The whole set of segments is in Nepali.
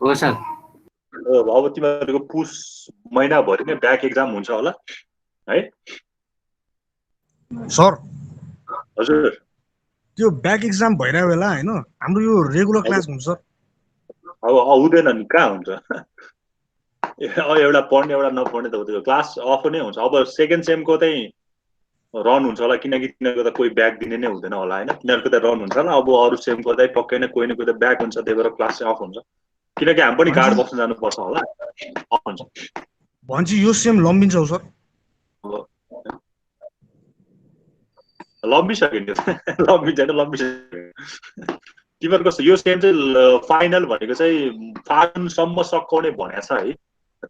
हो सर। अब तिमीहरूको पुस महिनाभरि नै ब्याक एक्जाम हुन्छ होला है सर हजुर त्यो ब्याक एक्जाम भइरहेको बेला हैन हाम्रो यो रेगुलर क्लास हुन्छ सर अब हुँदैन नि कहाँ हुन्छ एउटा पढ्ने एउटा नपढ्ने त हुँदैन क्लास अफ नै हुन्छ अब सेकेन्ड सेमको चाहिँ रन हुन्छ होला किनकि तिनीहरूको त कोही ब्याक दिने नै हुँदैन होला होइन तिनीहरूको त रन हुन्छ होला अब अरू सेमको चाहिँ पक्कै नै कोही न कोही त ब्याक हुन्छ त्यही भएर क्लास चाहिँ अफ हुन्छ किनकि हामी पनि गार्ड बस्न जानुपर्छ होला अफ हुन्छ भन्छ यो सेम लम्बिन्छ हो सर लम्बिसक्यो नि लम्बिन्छ लम्बिसक्यो तिमीहरूको यो सेम चाहिँ फाइनल भनेको चाहिँ फागुनसम्म सकाउने भनेको छ है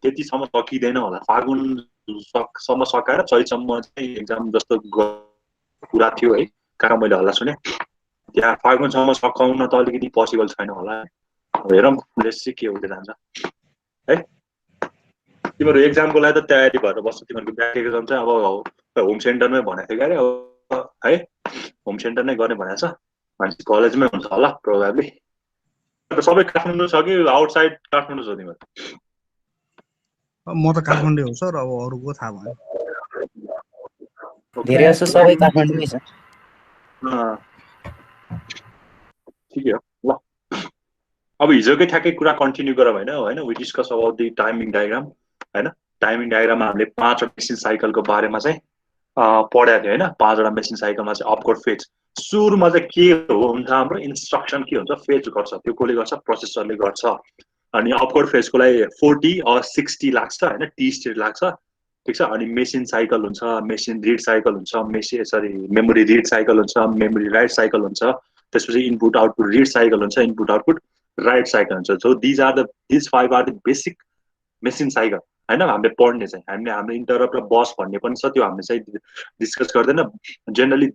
त्यतिसम्म सकिँदैन होला फागुनसम्म सकाएर चैतसम्म चाहिँ एक्जाम जस्तो कुरा थियो है कहाँ मैले हल्ला सुने त्यहाँ फागुनसम्म सकाउन त अलिकति पोसिबल छैन होला हेरौँ लेट्स सी के हुँदै जान्छ है तिमीहरू एक्जामको लागि त तयारी भएर बस्छ तिमीहरूको ब्याक एक्जाम चाहिँ अब होम सेन्टरमै भनेको थियो अरे अब है होम सेन्टर नै गर्ने भनेको छ मान्छे कलेजमै हुन्छ होला प्रोभाब्ली सबै काठमाडौँ छ कि आउटसाइड काठमाडौँ छ तिमीहरू म त काठमाडौँ हो सर अब अरूको थाहा भएन धेरै जसो सबै काठमाडौँमै छ ठिकै हो ल अब हिजोकै ठ्याक्कै कुरा कन्टिन्यू गरौँ होइन we discuss about the timing diagram होइन टाइमिङ डायग्राममा हामीले 5 मेसिन साइकलको बारेमा चाहिँ पढाएको थियो होइन 5वटा मेसिन साइकलमा चाहिँ अपकोड फेज सुरुमा चाहिँ के हुन्छ हाम्रो इन्स्ट्रक्सन के हुन्छ फेज गर्छ त्यो कसले गर्छ प्रोसेसरले गर्छ अनि अपकोड फेजको लागि 40 or 60 लाग्छ होइन टी स्टेट लाग्छ ठिक छ अनि मेसिन साइकल हुन्छ मेसिन रिड साइकल हुन्छ मेमोरी रिड साइकल हुन्छ मेमोरी राइट साइकल हुन्छ त्यसपछि इनपुट आउटपुट रिड साइकल हुन्छ इनपुट आउटपुट राइट साइकल हुन्छ so these 5 are the basic machine cycle होइन हामीले पढ्ने चाहिँ हामीले हाम्रो इन्टरप्ट र बस भन्ने पनि छ त्यो हामीले चाहिँ डिस्कस गर्दैन जेनरली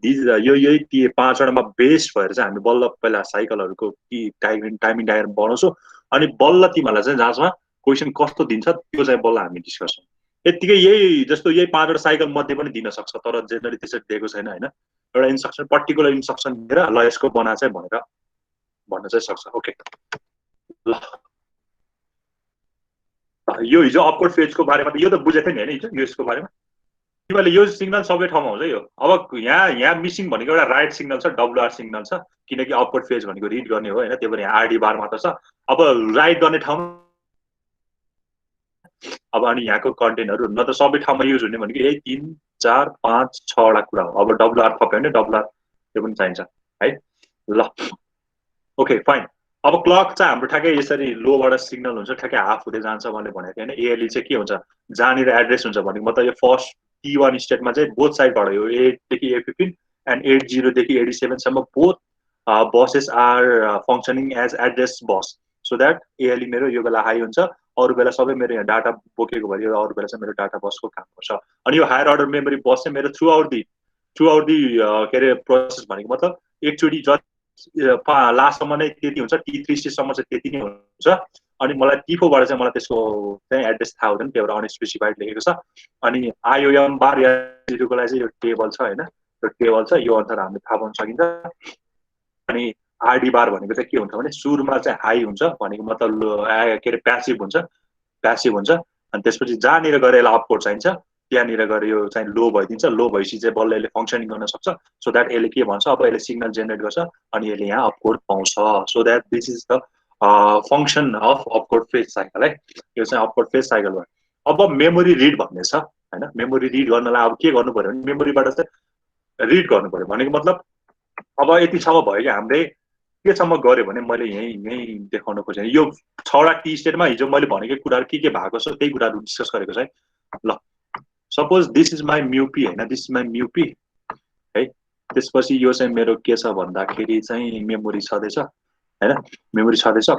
यही 5वटामा बेस्ड भएर चाहिँ हामी बल्ल पहिला साइकलहरूको टाइमिङ डायग्राम बनाउँछौँ अनि बल्ल तिमीहरूलाई चाहिँ जहाँसम्म क्वेसन कस्तो दिन्छ त्यो चाहिँ बल्ल हामी डिस्कस यत्तिकै यही जस्तो यही 5वटा साइकल मध्ये पनि दिन सक्छ तर जेनरली त्यसरी दिएको छैन होइन एउटा इन्स्ट्रक्सन पर्टिकुलर इन्स्ट्रक्सन दिएर ल यसको बना चाहिँ भनेर भन्न चाहिँ सक्छ ओके ल यो हिजो अपकोड फेजको बारेमा त यो त बुझेको थियो नि होइन हिजो यसको बारेमा तिमीहरूले यो सिग्नल सबै ठाउँमा हुन्छ यो अब यहाँ मिसिङ भनेको एउटा राइट सिग्नल छ डब्लुआर सिग्नल छ किनकि अपकोड फेज भनेको रिड गर्ने हो होइन त्यही भएर यहाँ आरडी बार मात्र छ अब राइट गर्ने ठाउँमा अब अनि यहाँको कन्टेन्टहरू न त सबै ठाउँमा युज हुने भनेको यही 3 4 5 6वटा कुरा हो अब डब्लुआर थप्यो भने डब्लुआर त्यो पनि चाहिन्छ है ल ओके फाइन अब क्लक चाहिँ हाम्रो ठ्याक्कै यसरी लोबाट सिग्नल हुन्छ ठ्याक्कै हाफ हुँदै जान्छ मैले भनेको थिएँ होइन एएलई चाहिँ के हुन्छ जहाँनिर एड्रेस हुन्छ भनेको मतलब यो फर्स्ट T1 स्टेटमा चाहिँ बोथ साइडबाट यो 8 देखि A15 एन्ड 80 देखि 87सम्म both buses are functioning as address bus so that ALE मेरो यो बेला हाई हुन्छ अरू बेला सबै मेरो यहाँ डाटा बोकेको भयो अरू बेला चाहिँ मेरो डाटा बसको काम गर्छ अनि यो हायर अर्डर मेमोरी बस चाहिँ मेरो थ्रु आउट दि के अरे प्रोसेस भनेको मतलब एकचोटि लास्टसम्म नै त्यति हुन्छ T3 स्टेजसम्म चाहिँ त्यति नै हुन्छ अनि मलाई T4बाट चाहिँ मलाई त्यसको चाहिँ एड्रेस थाहा हुँदैन त्यही भएर अनस्पेसिफाइड लेखेको छ अनि आइओएम बार या जिरोको लागि चाहिँ यो टेबल छ होइन यो टेबल छ यो अनुसार हामीले थाहा पाउन सकिन्छ अनि आरडी बार भनेको चाहिँ के हुन्छ भने सुरुमा चाहिँ हाई हुन्छ भनेको मतलब के अरे प्यासिभ हुन्छ अनि त्यसपछि जहाँनिर गएर यसलाई अपकोड चाहिन्छ त्यहाँनिर गएर यो चाहिँ लो भइदिन्छ लो भएपछि चाहिँ बल्ल यसले फङ्सनिङ गर्न सक्छ सो द्याट यसले के भन्छ अब यसले सिग्नल जेनेरेट गर्छ अनि यसले यहाँ अपकोड पाउँछ so that this is the function of opcode fetch cycle है यो चाहिँ अपकोड फेज साइकल भयो अब मेमोरी रिड भन्ने छ होइन मेमोरी रिड गर्नलाई अब के गर्नु पर्यो भने मेमोरीबाट चाहिँ रिड गर्नु पर्यो भनेको मतलब अब यतिसम्म भयो कि हामीले केसम्म गऱ्यो भने मैले यहीँ देखाउन खोजेँ यो 6वटा टी स्टेटमा हिजो मैले भनेको कुराहरू के भएको छ त्यही कुराहरू डिस्कस गरेको छ है ल सपोज दिस इज माई म्युपी होइन दिस इज माई म्युपी है त्यसपछि यो चाहिँ मेरो के छ भन्दाखेरि चाहिँ मेमोरी छँदैछ होइन मेमोरी छँदैछ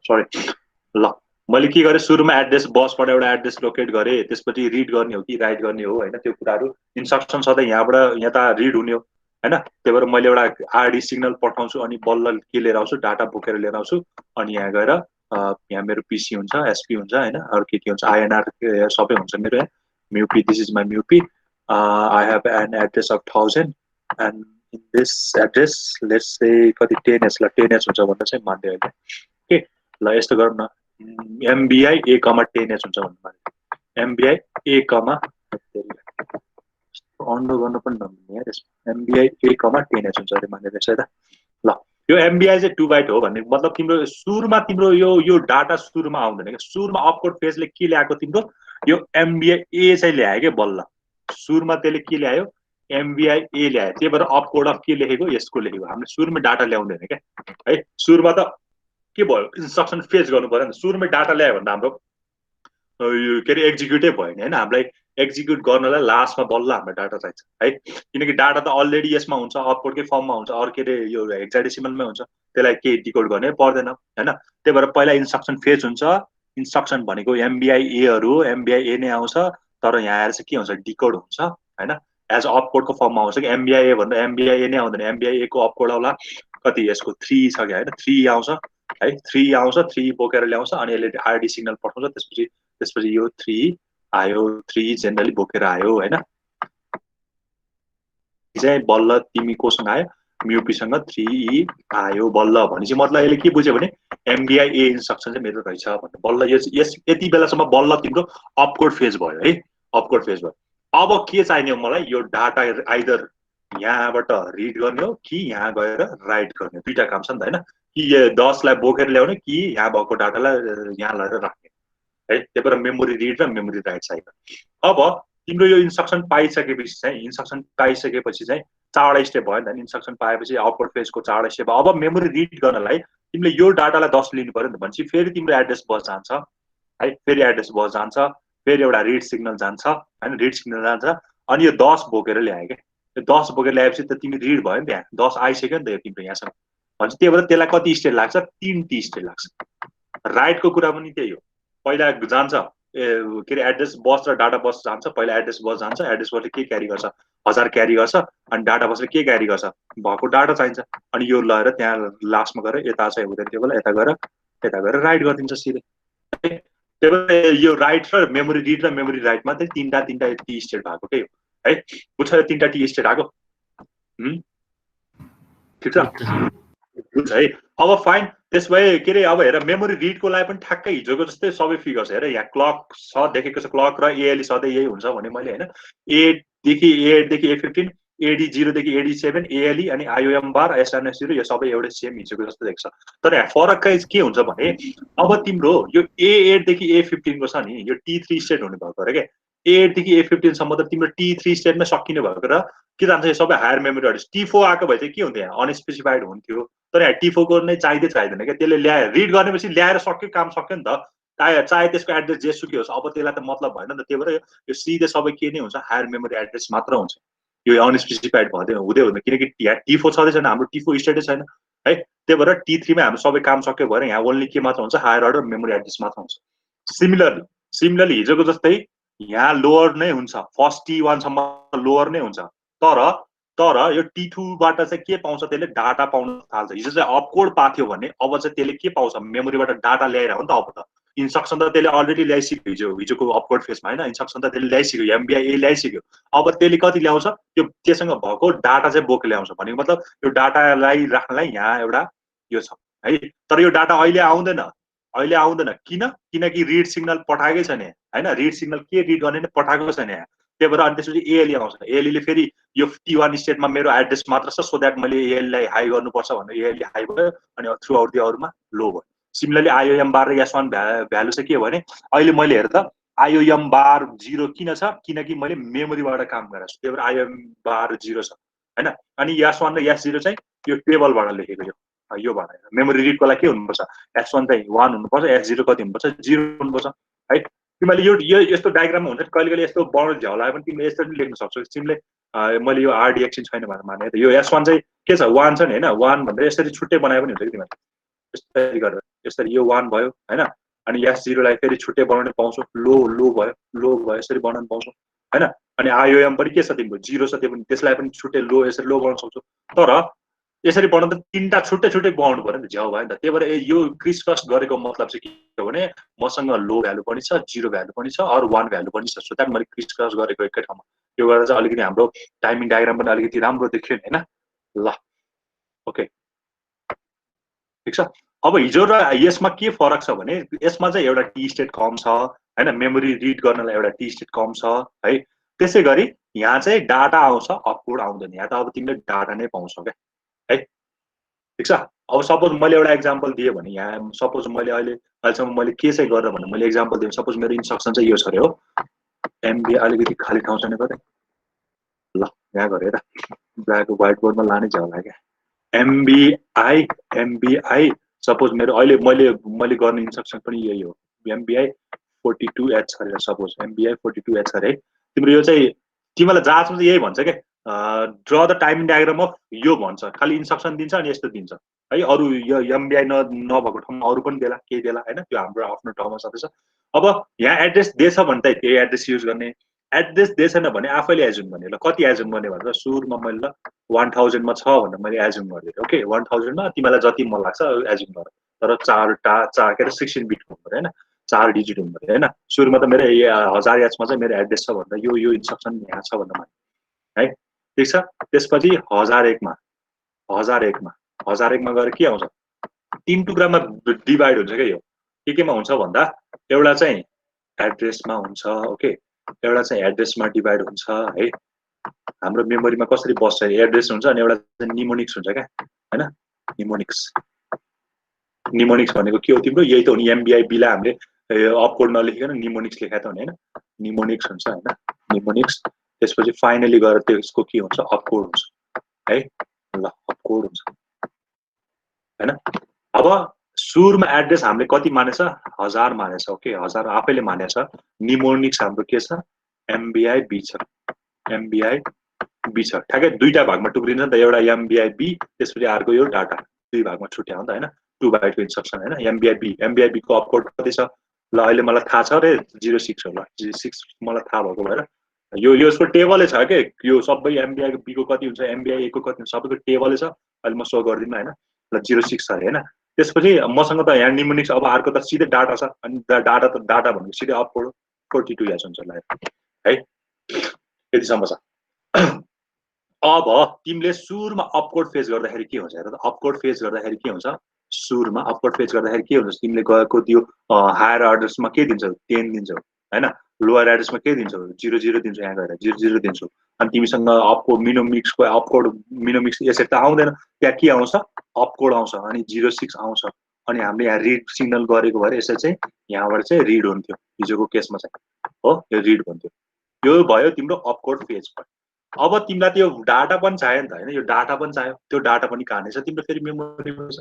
सरी ल मैले के गरेँ सुरुमा एड्रेस बसबाट एउटा एड्रेस लोकेट गरेँ त्यसपछि रिड गर्ने हो कि राइट गर्ने हो होइन त्यो कुराहरू इन्स्ट्रक्सन सधैँ यहाँबाट यहाँ त रिड हुने हो होइन त्यही भएर मैले एउटा आरडी सिग्नल पठाउँछु अनि बल्ल के लिएर आउँछु डाटा बोकेर लिएर आउँछु अनि यहाँ गएर यहाँ मेरो पिसी हुन्छ एसपी हुन्छ होइन अरू के हुन्छ आइएनआर सबै हुन्छ मेरो यहाँ mu P this is my mu P I have an address of 1000 and in this address let's say कति 10S 10S हुन्छ भनेर चाहिँ मान्दै होइन ओके ल यस्तो गरौँ न MBI A, 10H हुन्छ भन्नु MBI A, अन्डो गर्नु पनि नमिल्ने यार यसमा MBI A, 10H हुन्छ अरे माने रहेछ है त ल यो MBI चाहिँ 2 बाइट हो भन्ने मतलब तिम्रो सुरुमा तिम्रो यो डाटा सुरुमा आउँदैन के सुरुमा अपकोड फेजले के ल्याएको तिम्रो यो MBI A चाहिँ ल्यायो के बल्ल सुरुमा त्यसले के ल्यायो MBI A ल्यायो त्यही भएर अपकोड अफ के लेखेको यसको लेखेको हामीले सुरुमै डाटा ल्याउँदैन के है सुरुमा त के भयो इन्स्ट्रक्सन फेच गर्नु पर्यो नि सुरुमै डाटा ल्यायो भने हाम्रो यो के अरे एक्जिक्युटै भयो नि हैन हामीलाई एक्जिक्युट गर्नलाई लास्टमा बल्ल हाम्रो डाटा चाहिन्छ है किनकि डाटा त अलरेडी यसमा हुन्छ अपकोडकै फर्ममा हुन्छ अरू के अरे यो हेक्साडेसिमलमै हुन्छ त्यसलाई के डिकोड गर्नै पर्दैन हैन त्यही भएर पहिला इन्स्ट्रक्सन फेच हुन्छ इन्स्ट्रक्सन भनेको MBI A हरू MBI A नै आउँछ तर यहाँ आएर चाहिँ के हुन्छ डिकोड हुन्छ हैन एज अपकोडको फर्ममा आउँछ कि MBI A भन्दा MBI A नै आउँदैन MBI A को अपकोड आउला कति यसको 3 छ कि हैन 3 आउँछ है 3 आउँछ 3 बोकेर ल्याउँछ अनि यसले RD सिग्नल पठाउँछ त्यसपछि यो 3 आयो 3 जेनरली बोकेर आयो हैन चाहिँ बल्ल तिमी कोसँग आयो म्युपीसँग 3 आयो बल्ल भनेपछि मतलब यसले के बुझ्यो भने MBI A इन्स्ट्रक्सन चाहिँ मेरो रहेछ भन्ने बल्ल यस यति बेलासम्म बल्ल तिम्रो अपकोड फेज भयो है अपकोड फेज भयो अब के चाहिने हो मलाई यो डाटा आइदर यहाँबाट रिड गर्ने हो कि यहाँ गएर राइट गर्ने दुईटा काम छ नि त हैन कि 10 लाई बोकेर ल्याउने कि यहाँ भएको डाटालाई यहाँ लगेर राख्ने है त्यही भएर मेमोरी रिड र मेमोरी राइट चाहियो अब तिम्रो यो इन्स्ट्रक्सन पाइसकेपछि चाहिँ चारवटा स्टेप भयो नि त इन्स्ट्रक्सन पाएपछि अपवर्ड फेजको चारवटा स्टेप अब मेमोरी रिड गर्नलाई तिमीले यो डाटालाई 10 लिनु पर्यो नि त भनेपछि फेरि तिम्रो एड्रेस बस जान्छ है फेरि एड्रेस बस जान्छ फेरि एउटा रिड सिग्नल जान्छ हैन रिड सिग्नल जान्छ अनि यो 10 बोकेर ल्याए के यो 10 बोकेर ल्याएपछि त तिमी रिड भयो नि त 10 आइसक्यो नि त यो तिम्रो यहाँसम्म भन्छ त्यही भएर त्यसलाई कति स्टेप लाग्छ 3T स्टेप लाग्छ राइटको कुरा पनि त्यही हो पहिला जान्छ के अरे एड्रेस बस र डाटा बस जान्छ पहिला एड्रेस बस जान्छ एड्रेस बसले के क्यारी गर्छ 1000 क्यारी गर्छ अनि डाटा बसले के क्यारी गर्छ भएको डाटा चाहिन्छ अनि यो लगेर त्यहाँ लास्टमा गएर यता चाहिँ हुँदैन त्यो बेला यता गएर राइट गरिदिन्छ सिधै त्यही भएर यो राइट र मेमोरी रिड र मेमोरी राइटमा चाहिँ तीनटा टी स्टेट भएको के है बुझ्छ तीनटा टी स्टेट आएको ठिक छ बुझ्छ है अब फाइन त्यस भए के अरे अब हेर मेमोरी रिडको लागि पनि ठ्याक्कै हिजोको जस्तै सबै फिगर्स हेर यहाँ क्लक छ देखेको छ क्लक र ALE सधैँ यही हुन्छ भने मैले हैन 8 देखि A15 AD 0 देखि AD 7 ALE अनि IOM बार SNS0 यो सबै एउटै सेम हिजोको जस्तो देख्छ तर यहाँ फरक के हुन्छ भने अब तिम्रो यो A8 देखि A15 को छ नि यो T3 स्टेट हुने भएको रे के A8 देखि A15 सम्म त तिम्रो T3 स्टेटमै सकिने भएको र के जान्छ यो सबै हायर मेमोरी एड्रेस T4 आएको भए चाहिँ के हुन्थ्यो यहाँ अनस्पेसिफाइड हुन्थ्यो तर यहाँ T4 को नै चाहिँदैन क्या त्यसले ल्याएर रिड गर्नेपछि ल्याएर सक्यो काम सक्यो नि त चाहे त्यसको एड्रेस जेसुकै होस् अब त्यसलाई त मतलब भएन नि त त्यही भएर यो सिधै सबै के नै हुन्छ हायर मेमोरी एड्रेस मात्र हुन्छ यो अनस्पेसिफाइड हुँदै हुँदैन किनकि यहाँ T4 छँदै छैन हाम्रो T4 स्टेटै छैन है त्यही भएर T3 मा हाम्रो सबै काम सक्यो भएर यहाँ ओन्ली के मात्र हुन्छ हायर अर्डर मेमोरी एड्रेस मात्र हुन्छ सिमिलरली हिजोको जस्तै यहाँ लोअर नै हुन्छ फर्स्ट T1 सम्म लोअर नै हुन्छ तर यो T2 बाट चाहिँ के पाउँछ त्यसले डाटा पाउन थाल्छ हिजो चाहिँ अपकोड पाथ्यो भने अब चाहिँ त्यसले के पाउँछ मेमोरीबाट डाटा ल्याएर हो नि त अब त इन्स्ट्रक्सन त त्यसले अलरेडी ल्याइसक्यो हिजोको अपकोड फेजमा हैन इन्स्ट्रक्सन त त्यसले ल्याइसक्यो MBI A ल्याइसक्यो अब त्यसले कति ल्याउँछ त्यो त्यससँग भएको डाटा चाहिँ बोकेर ल्याउँछ भनेको मतलब यो डाटालाई राख्नलाई यहाँ एउटा यो छ है तर यो डाटा अहिले आउँदैन किनकि रिड सिग्नल पठाएकै छैन हैन रिड सिग्नल के रिड गर्ने नै पठाएको छैन यहाँ त्यही भएर अनि त्यसपछि ALE आउँछ ALE फेरि यो T1 स्टेटमा मेरो एड्रेस मात्र छ सो द्याट मैले ALE लाई हाई गर्नुपर्छ भनेर ALE हाई भयो अनि थ्रु आउट दि अरूमा लो भयो सिमिलरली IOM बार र S1 भ्यालु चाहिँ के हो भने अहिले मैले हेर त IOM बार 0 किन छ किनकि मैले मेमोरीबाट काम गरेको छु त्यही भएर IOM बार 0 छ हैन अनि S1 र S0 चाहिँ यो टेबलबाट लेखेको यो भनेर मेमोरी रिडको लागि के हुनुपर्छ S1 चाहिँ 1 हुनुपर्छ S0 कति हुनुपर्छ 0 हुनुपर्छ है तिमीले यो यस्तो डायग्राममा हुन्छ कहिले यस्तो बढ झ्याउला पनि तिमीले यसरी लेख्न सक्छौ तिमीले मैले यो RD एकछिन छैन भनेर माने यो S1 चाहिँ के छ 1 छ नि हैन 1 भन्दा यसरी छुट्टै बनाए पनि हुन्छ कि तिमीले यसरी गरेर यसरी यो 1 भयो हैन अनि S0 लाई फेरि छुट्टै बनाउन पाउँछौ लो भयो यसरी बनाउन पाउँछौ हैन अनि IOM पनि के छ तिम्रो 0 छ त्यो पनि त्यसलाई पनि छुट्टै लो यसरी लो बनाउन सक्छौ तर यसरी बनाउँदा तीनटा छुट्टै बनाउनु पर्यो नि त झ्याउ भयो नि त त्यही भएर यो क्रिसक्रस गरेको मतलब चाहिँ के हो भने मसँग लो भ्यालु पनि छ 0 भ्यालु पनि छ अरु 1 भ्यालु पनि छ सो द्याट मैले क्रिसक्रस गरेको एकै ठाउँमा त्यो गरेर चाहिँ अलिकति हाम्रो टाइमिङ डायग्राम पनि अलिकति राम्रो देखियो नि हैन ल ओके ठीक छ अब हिजो र यसमा के फरक छ भने यसमा चाहिँ एउटा टी स्टेट कम छ हैन, मेमोरी रिड गर्नलाई एउटा टी स्टेट कम छ है। त्यसै गरी यहाँ चाहिँ डाटा आउँछ, अपकोड आउँदैन। यहाँ त अब तिमीले डाटा नै पाउँछौ क्या है, ठिक छ। अब सपोज मैले एउटा एक्जाम्पल दिएँ भने यहाँ सपोज मैले अहिलेसम्म मैले के चाहिँ गरेर भने मैले एक्जाम्पल दिएँ, सपोज मेरो इन्स्ट्रक्सन चाहिँ यो छ अरे हो, एमबी अलिकति खाली ठाउँ छैन गरे ल यहाँ गरेर ब्ल्याक व्हाइट बोर्डमा लानै छ होला क्या, एमबीआई सपोज मेरो अहिले मैले गर्ने इन्स्ट्रक्सन पनि यही हो, एमबीआई 42H गरेर सपोज एमबीआई 42H गरे। तिम्रो यो चाहिँ तिमीलाई जाँचमा चाहिँ यही भन्छ क्या, draw the timing diagram of यो भन्छ, खालि इन्स्ट्रक्सन दिन्छ अनि यस्तो दिन्छ है। अरू यो एमबीआई नभएको ठाउँमा अरू पनि देला केही देला हैन, त्यो हाम्रो आफ्नो ठाउँमा सबै छ। अब यहाँ एड्रेस दिएछ भने त त्यही एड्रेस युज गर्ने, एड्रेस दिएछैन भने आफैले एज्युम गर्ने। ल कति एज्युम गर्ने भनेर सुरुमा मैले ल 1000 मा छ भनेर मैले एज्युम गरिदिएँ। ओके 1000 मा तिमीलाई जति मन लाग्छ एज्युम गर, तर 4 के 16 बिट हुनु पर्यो हैन, 4 डिजिट हुनु पर्यो हैन। सुरुमा त मेरो 1000H मा चाहिँ मेरो एड्रेस छ भनेर यो इन्स्ट्रक्सन यहाँ छ भनेर माने है, ठीक छ। त्यसपछि 1001 मा गएर के आउँछ, 3 टुक्रामा डिभाइड हुन्छ क्या यो। केमा हुन्छ भन्दा एउटा चाहिँ एड्रेसमा हुन्छ, ओके एउटा चाहिँ एड्रेसमा डिभाइड हुन्छ है। हाम्रो मेमोरीमा कसरी बस्छ, एड्रेस हुन्छ अनि एउटा चाहिँ निमोनिक्स हुन्छ क्या हैन। निमोनिक्स भनेको के हो तिम्रो, यही त हो नि, एमबीआई बिला हामीले अपकोड नलेखिकन निमोनिक्स लेखाएको त होइन, निमोनिक्स हुन्छ हैन, निमोनिक्स। त्यसपछि फाइनली गएर त्यसको के हुन्छ, अपकोड हुन्छ है। ल अपकोड हुन्छ हैन। अब सुरुमा एड्रेस हामीले कति मानेछ, 1000 मानेछ, ओके 1000 आफैले मानेछ। निमोनिक्स हाम्रो के छ, एमबीआई बी छ, एमबीआई बी छ। ठ्याक्कै दुईटा भागमा टुक्रिन्छ नि त, एउटा एमबीआई बी त्यसपछि अर्को यो डाटा, दुई भागमा छुट्याउ नि त हैन, 2 बाइटको इन्स्ट्रक्सन हैन। एमबीआई बी को अपकोड कति छ, ल अहिले मलाई थाहा छ रे 06 हो, ल 06 मलाई थाहा भएको भएर यो यसको टेबलै छ के, यो सबै एमबीआई बी को कति हुन्छ, एमबीआई ए को कति हुन्छ, सबैको टेबलै छ। अहिले म सो गरिदिनु हैन, ल 06 छ हैन। त्यसपछि मसँग त यहाँ निमोनिक्स, अब अर्को त सिधै डाटा छ, अनि डाटा भनेको सिधै अपकोड 42H हुन्छ ल है, यतिसम्म छ। अब तिमीले सुरुमा अपकोड फेज गर्दाखेरि के हुन्छ हेर त, अपकोड फेज गर्दाखेरि के हुन्छ, सुरुमा अपकोड फेज गर्दाखेरि के हुन्छ, तिमीले गएको त्यो हायर एड्रेसमा के दिन्छौ, 10 दिन्छौ हैन, लोअर एड्रेसमा के दिन्छौ, 00 दिन्छौ, यहाँ गएर 00 दिन्छौ। अनि तिमीसँग अपकोड मिनोमिक्सको अपकोड मिनोमिक्स यसरी त आउँदैन, त्यहाँ के आउँछ, अपकोड आउँछ अनि 06 आउँछ। अनि हामीले यहाँ रिड सिग्नल गरेको भएर यसरी चाहिँ यहाँबाट चाहिँ रिड हुन्थ्यो, हिजोको केसमा चाहिँ हो यो रिड हुन्थ्यो। यो भयो तिम्रो अपकोड फेज भयो। अब तिमीलाई त्यो डाटा पनि चाहियो नि त हैन, यो डाटा पनि चाहियो, त्यो डाटा पनि कहाँनिर छ, तिम्रो फेरि मेमोरीमा छ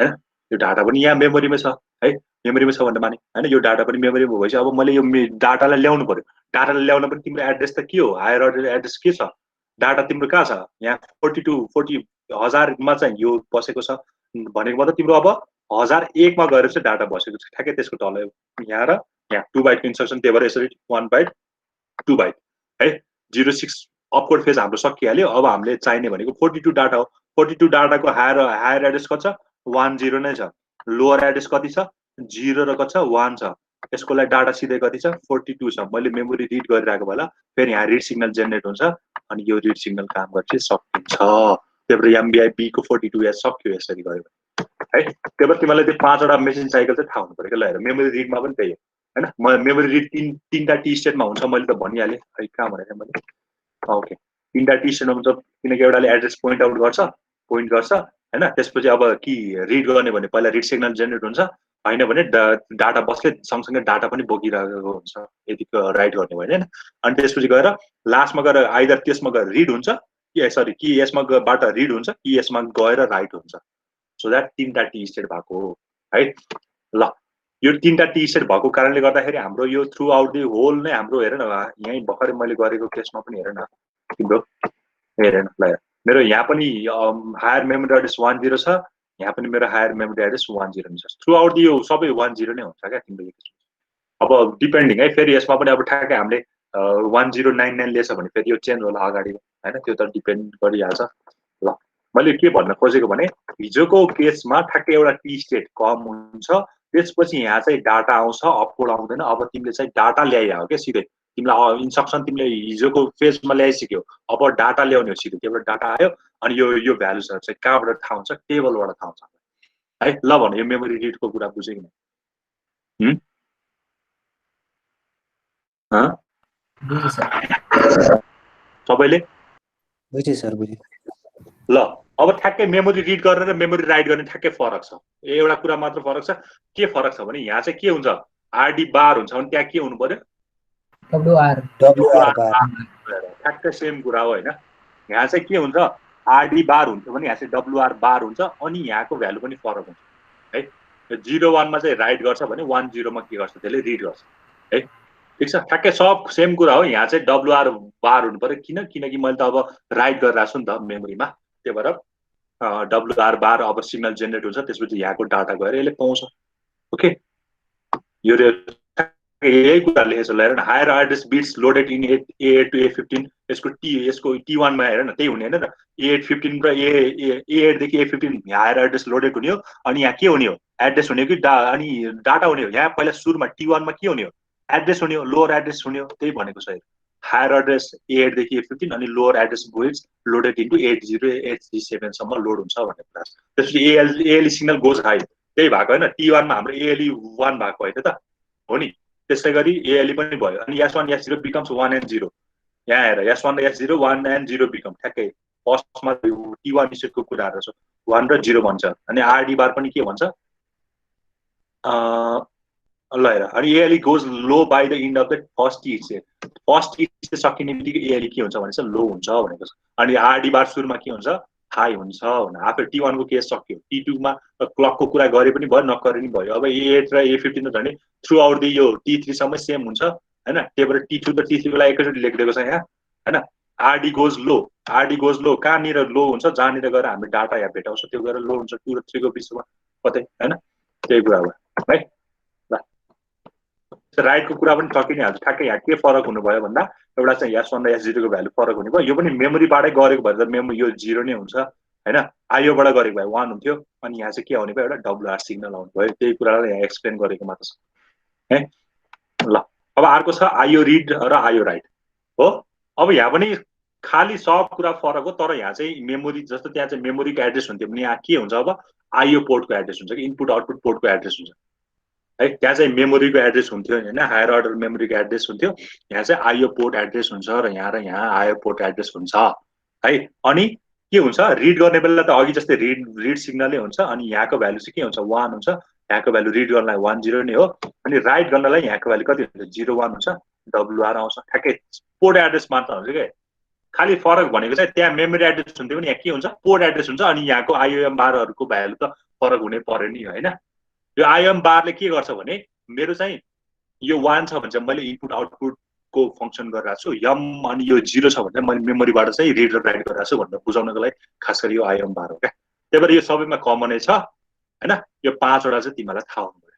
हैन, यो डाटा पनि यहाँ मेमोरीमा छ है, मेमोरीमा छ भन्ने माने हैन, यो डाटा पनि मेमोरीमा भएपछि अब मैले यो डाटालाई ल्याउनु पर्यो। डाटालाई ल्याउन पनि तिम्रो एड्रेस त के हो, हायर अर्डर एड्रेस के छ, डाटा तिम्रो कहाँ छ, यहाँ 40 मा चाहिँ यो बसेको छ भनेको मतलब तिम्रो अब 1001 मा गएर चाहिँ डाटा बसेको छ, ठ्याक्कै त्यसको तल यहाँ र यहाँ 2 बाइटको इन्स्ट्रक्सन, त्यही भएर यसरी 1 बाइट 2 बाइट है। 06 अपकोड फेज हाम्रो सकिहाल्यो। अब हामीले चाहिने भनेको 42 डाटा हो। 42 डाटाको हायर एड्रेस कति छ, 10 नै छ। लोअर एड्रेस कति छ, 0 र कति छ, 1 छ। यसको लागि डाटा सिधै कति छ, 42 छ। मैले मेमोरी रिड गरिरहेको बेला फेरि यहाँ रिड सिग्नल जेनेरेट हुन्छ अनि यो रिड सिग्नल काम गरेपछि सकिन्छ। त्यही भएर एमबीआई बी को 42H सक्यो यसरी गयो है। त्यही भएर तिमीलाई त्यो 5 वटा मेसिन साइकल चाहिँ थाहा हुनु पर्यो क्या। ल हेर मेमोरी रिडमा पनि त्यही हो हैन, म मेमोरी रिड तीनटा टी स्टेटमा हुन्छ, मैले त भनिहालेँ है, कहाँ भनेको मैले, ओके 3टा टी स्टेटमा हुन्छ, किनकि एउटाले एड्रेस पोइन्ट गर्छ हैन। त्यसपछि अब कि रिड गर्ने भने पहिला रिड सिग्नल जेनेरेट हुन्छ, हैन भने डाटा बस्दै सँगसँगै डाटा पनि बोकिरहेको हुन्छ यदि राइट गर्ने भने हैन। अनि त्यसपछि गएर लास्टमा गएर आइदर त्यसमा गएर रिड हुन्छ कि सरी कि यसमा बाट रिड हुन्छ कि यसमा गएर राइट हुन्छ। सो द्याट 3टा टी स्टेट भएको है। ल यो 3टा टी स्टेट भएको कारणले गर्दाखेरि हाम्रो यो थ्रु आउट दि होल नै हाम्रो हेर न, यही भर्खरै मैले गरेको केसमा पनि हेर न तिम्रो, हेर न ल मेरो यहाँ पनि हायर मेमोरी एड्रेस 10 छ, यहाँ पनि मेरो हायर मेमोरी एड्रेस 10 नै छ। थ्रु आउट दि यो सबै 10 नै हुन्छ क्या तिम्रो। अब डिपेन्डिङ है, फेरि यसमा पनि अब ठ्याक्कै हामीले 1099 लिएछ भने फेरि यो चेन्ज होला अगाडि हैन, त्यो त डिपेन्ड गरिहाल्छ। ल मैले के भन्न खोजेको भने हिजोको केसमा ठ्याक्कै एउटा टी स्टेट कम हुन्छ, त्यसपछि यहाँ चाहिँ डाटा आउँछ, अपकोड आउँदैन। अब तिमीले चाहिँ डाटा ल्याइहाल्यो क्या सिधै, तिमीलाई इन्स्ट्रक्सन तिमीले हिजोको फेजमा ल्याइसक्यो, अब डाटा ल्याउने हो सिधै। त्यही भएर डाटा आयो अनि यो भ्यालुजहरू चाहिँ कहाँबाट थाहा हुन्छ, टेबलबाट थाहा हुन्छ। है। ल भन्नु यो मेमोरी रिडको कुरा बुझ्यो कि नहीं? बुझेँ सर सबैले बुझेँ सर बुझेँ। ल अब ठ्याक्कै मेमोरी रिड गरेर मेमोरी राइट गर्ने ठ्याक्कै फरक छ। एउटा कुरा मात्र फरक छ। के फरक छ भने यहाँ चाहिँ के हुन्छ, आरडी बार हुन्छ भने त्यहाँ के हुनु पर्यो, WR बार ठ्याक्कै सेम कुरा हो होइन। यहाँ चाहिँ के हुन्छ, आरडी बार हुन्थ्यो भने यहाँ चाहिँ WR बार हुन्छ, अनि यहाँको भ्यालु पनि फरक हुन्छ है। 0 1 मा चाहिँ राइट गर्छ भने 1 0 मा के गर्छ, त्यसले रिड गर्छ है। ठिक छ, ठ्याक्कै सब सेम कुरा हो। यहाँ चाहिँ WR बार हुनु पर्यो, किनकि मैले त अब राइट गरिरहेको छु नि त मेमोरीमा, त्यही भएर WR बार अब सिग्नल जेनेरेट हुन्छ, त्यसपछि यहाँको डाटा गएर यसले पाउँछ। ओके, यो यही कुरा लेखेको छ। हेर न, higher address bits loaded in A8 to A15, यसको T1 मा हेर न त्यही हुने हैन र। A8 15 र A8 देखि A15 हायर एड्रेस लोडेड हुने हो, अनि यहाँ के हुने हो, एड्रेस हुने हो कि अनि डाटा हुने हो। यहाँ पहिला सुरुमा T1 मा के हुने हो, एड्रेस हुने हो, लोअर एड्रेस हुने हो, त्यही भनेको छ। हायर एड्रेस A8 देखि A15 अनि lower address bits loaded into 80 87 सम्म लोड हुन्छ भन्ने कुरा छ। त्यसपछि ALE सिग्नल गोज हाई, त्यही भएको हैन। T1 मा हाम्रो ALE 1 भएको होइन त, हो नि। त्यसै गरी ALE पनि भयो, अनि S1 S0 बिकम्स 1 and 0। यहाँ हेर, S1 र S0 1 and 0 बिकम, ठ्याक्कै फर्स्टमा T1 स्टेटको कुराहरू छ, 1 र 0 भन्छ। अनि आरडी बार पनि के भन्छ, ल हेर, अनि ALE goes low by the end of the first T state. First T state सकिने बित्तिकै ALE के हुन्छ भने चाहिँ लो हुन्छ भनेको छ। अनि आरडी बार सुरुमा के हुन्छ, हाई हुन्छ भने। आफै T1 को केस सक्यो, T2 मा क्लकको कुरा गरे पनि भयो, नगरे पनि भयो। अब A8 र A15 भने थ्रु आउट द यो T3 सम्म सेम हुन्छ हैन। त्यही भएर T2 र T3 को लागि एकैचोटि लेखिदिएको छ यहाँ हैन। आरडी गोज लो, कहाँनिर लो हुन्छ, जहाँनिर गएर हामी डाटा यहाँ भेटाउँछ त्यो गएर लो हुन्छ 2 र 3 को बिचमा कतै हैन। त्यही कुरा हो है। राइटको कुरा पनि सकिहाल्छ। ठ्याक्कै यहाँ के फरक हुनु भयो भन्दा, एउटा चाहिँ S1 र S0 को भ्यालु फरक हुने भयो। यो पनि मेमोरीबाटै गरेको भएर त यो 0 नै हुन्छ हैन। आईओबाट गरेको भए 1 हुन्थ्यो, अनि यहाँ चाहिँ के आउने भयो, एउटा WR सिग्नल आउने भयो। त्यही कुरालाई यहाँ एक्सप्लेन गरेको मात्र छ है। ल अब अर्को छ आईओ रिड र आईओ राइट हो। अब यहाँ पनि खाली सब कुरा फरक हो, तर यहाँ चाहिँ मेमोरी जस्तो त्यहाँ चाहिँ मेमोरीको एड्रेस हुन्थ्यो भने यहाँ के हुन्छ, अब आईओ पोर्टको एड्रेस हुन्छ कि इनपुट आउटपुट पोर्टको एड्रेस हुन्छ है। त्यहाँ चाहिँ मेमोरीको एड्रेस हुन्थ्यो हैन, हायर अर्डर मेमोरीको एड्रेस हुन्थ्यो। यहाँ चाहिँ आईओ पोर्ट एड्रेस हुन्छ र यहाँ आईओ पोर्ट एड्रेस हुन्छ है। अनि के हुन्छ, रिड गर्ने बेला त अघि जस्तै रिड सिग्नलै हुन्छ, अनि यहाँको भ्यालु चाहिँ के हुन्छ, 1 हुन्छ। यहाँको भ्यालु रिड गर्नलाई 1 0 नै हो, अनि राइट गर्नलाई यहाँको भ्यालु कति हुन्छ, 0 1 हुन्छ, WR आउँछ। ठ्याक्कै पोर्ट एड्रेस मात्र हुन्छ के। खाली फरक भनेको चाहिँ त्यहाँ मेमोरी एड्रेस हुन्थ्यो भने यहाँ के हुन्छ, पोर्ट एड्रेस हुन्छ, अनि यहाँको आईओएम बारहरूको भ्यालु त फरक हुनै पर्यो नि हैन। यो आईओएम बारले के गर्छ भने, मेरो चाहिँ यो 1 छ भने चाहिँ मैले इनपुट आउटपुट को फंक्सन गरिरहेको छु, यम अनि यो 0 छ भने मैले मेमोरीबाट चाहिँ रिड र राइट गरिरहेको छु भनेर बुझाउनको लागि खास गरी यो आईओएम बार हो क्या। त्यही भएर यो सबैमा कमनै छ हैन। यो 5 वटा चाहिँ तिमीलाई थाहा हुनु पर्यो।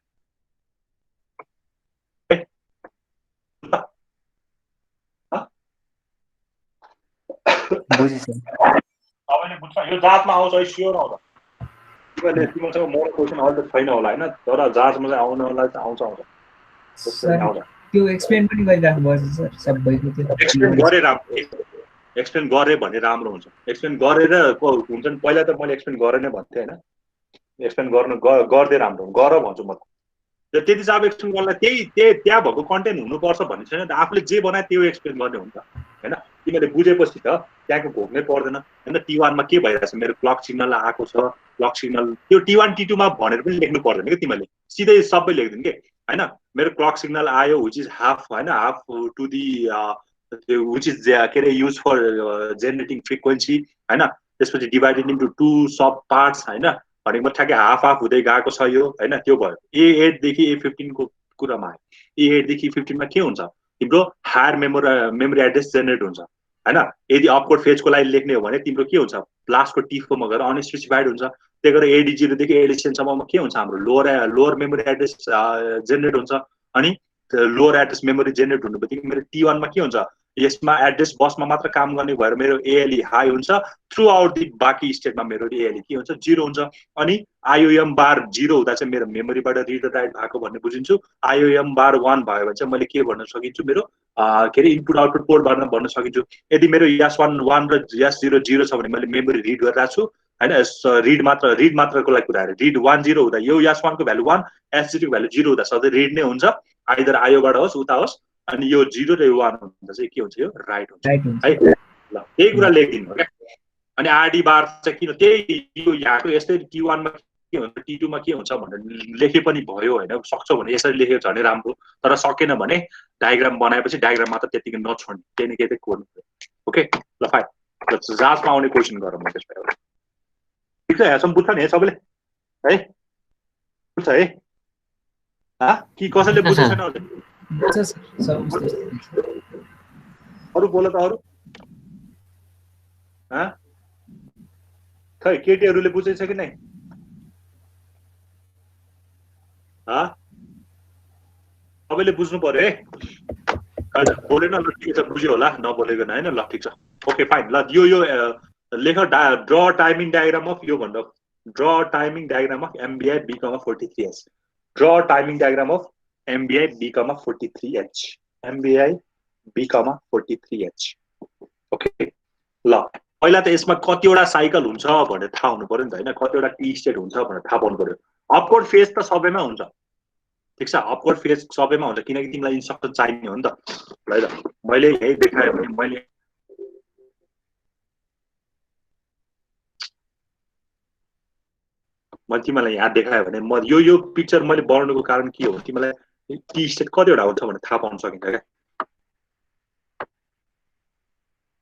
तपाईँले बुझ्छ, यो जाँचमा आउँछ स्योर आउँछ। तिमीसँग मोडल क्वेसन अहिले त छैन होला हैन, तर जाँचमा चाहिँ आउनलाई चाहिँ आउँछ त्यो एक्सप्लेन पनि गरिराख्नु पर्छ सर सबैको। त्यो एक्सप्लेन गरे राम्रो, एक्सप्लेन गरे भने राम्रो हुन्छ। एक्सप्लेन गरेर हुन्छ नि, पहिला त मैले एक्सप्लेन गरे नै भन्थे हैन। एक्सप्लेन गर्दै राम्रो गर भन्छु म। त्यति चाहिँ अब एक्सप्लेन गर्नलाई त्यहाँ भएको कन्टेन्ट हुनुपर्छ भन्ने छैन त। आफूले जे बनाए त्यो एक्सप्लेन गर्ने हो नि त हैन। तिमीले बुझेपछि त त्यहाँको घोक्नै पर्दैन हैन। T1 मा के भइरहेछ, मेरो क्लक सिग्नल आएको छ, क्लक सिग्नल त्यो T1 T2 मा भनेर पनि लेख्नु पर्दैन के तिमीले, सिधै सबै लेख्दिनु के हैन। मेरो क्लक सिग्नल आयो व्हिच इज हाफ हैन, half to the which is के are use for generating frequency हैन। त्यसपछि डिभाइडेड इन्टु 2 सब पार्ट्स हैन, भनेको ठ्याक्कै हाफ हुँदै गएको छ यो हैन। त्यो भयो A8 देखि A15 को कुरामा आयो। A8 देखि 15 मा के हुन्छ, तिम्रो हायर मेमोरी एड्रेस जेनेरेट हुन्छ हैन। यदि अपकोड फेजको लागि लेख्ने हो भने तिम्रो के हुन्छ, लास्टको टिफकोमा गएर अनस्पेसिफाइड हुन्छ। त्यही गरेर AD0 देखि AD10 सम्ममा के हुन्छ, हाम्रो लोअर मेमोरी एड्रेस जेनेरेट हुन्छ। अनि लोअर एड्रेस मेमोरी जेनेरेट हुनु बित्तिकै मेरो T1 मा के हुन्छ, यसमा एड्रेस बसमा मात्र काम गर्ने भएर मेरो ALE हाई हुन्छ। थ्रु आउट दि बाकी स्टेटमा मेरो ALE के हुन्छ, 0 हुन्छ। अनि आईओएम बार 0 हुँदा चाहिँ मेरो मेमोरीबाट रिड राइट भएको भन्ने बुझिन्छु। आईओएम बार 1 भयो भने चाहिँ मैले के भन्न सकिन्छु, मेरो के अरे इनपुट आउटपुट पोर्टबाट भन्न सकिन्छु। यदि मेरो S1 1 र S0 0 छ भने मैले मेमोरी रिड गरिरहेको छु, हैन रिड मात्रको लागि कुरा रिड 1 0 हुँदा यो S1 को भ्यालु 1 S0 को भ्यालु 0 हुँदा सधैँ रिड नै हुन्छ आइदर आयोबाट होस् उता होस् अनि यो 0 र 1 हुँदा चाहिँ के हुन्छ यो राइट हुन्छ है ल त्यही कुरा लेखिदिनु हो क्या अनि आरडी बार चाहिँ किन त्यही यो यहाँको यस्तै T1 मा के हुन्छ T2 मा के हुन्छ भनेर लेखे पनि भयो हैन सक्छौ भने यसरी लेखेको छ भने राम्रो तर सकेन भने डायग्राम बनाएपछि डायग्राम मात्र त्यतिकै नछोड्नु केही न केही चाहिँ कोर्नु ओके ल फाइन ल जाँचमा आउने क्वेशन गरौँ म त्यसमा एउटा ठीक छ यहाँसम्म बुझ्छ नि सबैले है बुझ्छ है कि कसैले बुझ्छ छैन अरु बोल त अरु खै केटीहरूले बुझेछ कि नै सबैले बुझ्नु पर्यो है बोलेन ल ठिक छ बुझ्यो होला नबोलेको हैन ल ठिक छ ओके फाइन ल यो लेख ड्र टाइमिङ डायग्राम अफ यो भन्दा draw timing diagram of MBI B,43H draw timing diagram of MBI B,43H MBI B,43H okay ल पहिला त यसमा कतिवटा साइकल हुन्छ भनेर थाहा हुनु पर्यो नि त हैन कतिवटा टी स्टेट हुन्छ भनेर थाहा पाउनु पर्यो अपवर्ड फेज त सबैमा हुन्छ ठीक छ अपवर्ड फेज सबैमा हुन्छ किनकि तिमीलाई इन्स्ट्रक्सन चाहिने हो नि त है त मैले यही देखाए भने मैले तिमीलाई यहाँ देखाएँ भने म यो पिक्चर मैले बनाउनुको कारण के हो तिमीलाई टी स्टेट कतिवटा हुन्छ भनेर थाहा पाउन सकिन्छ क्या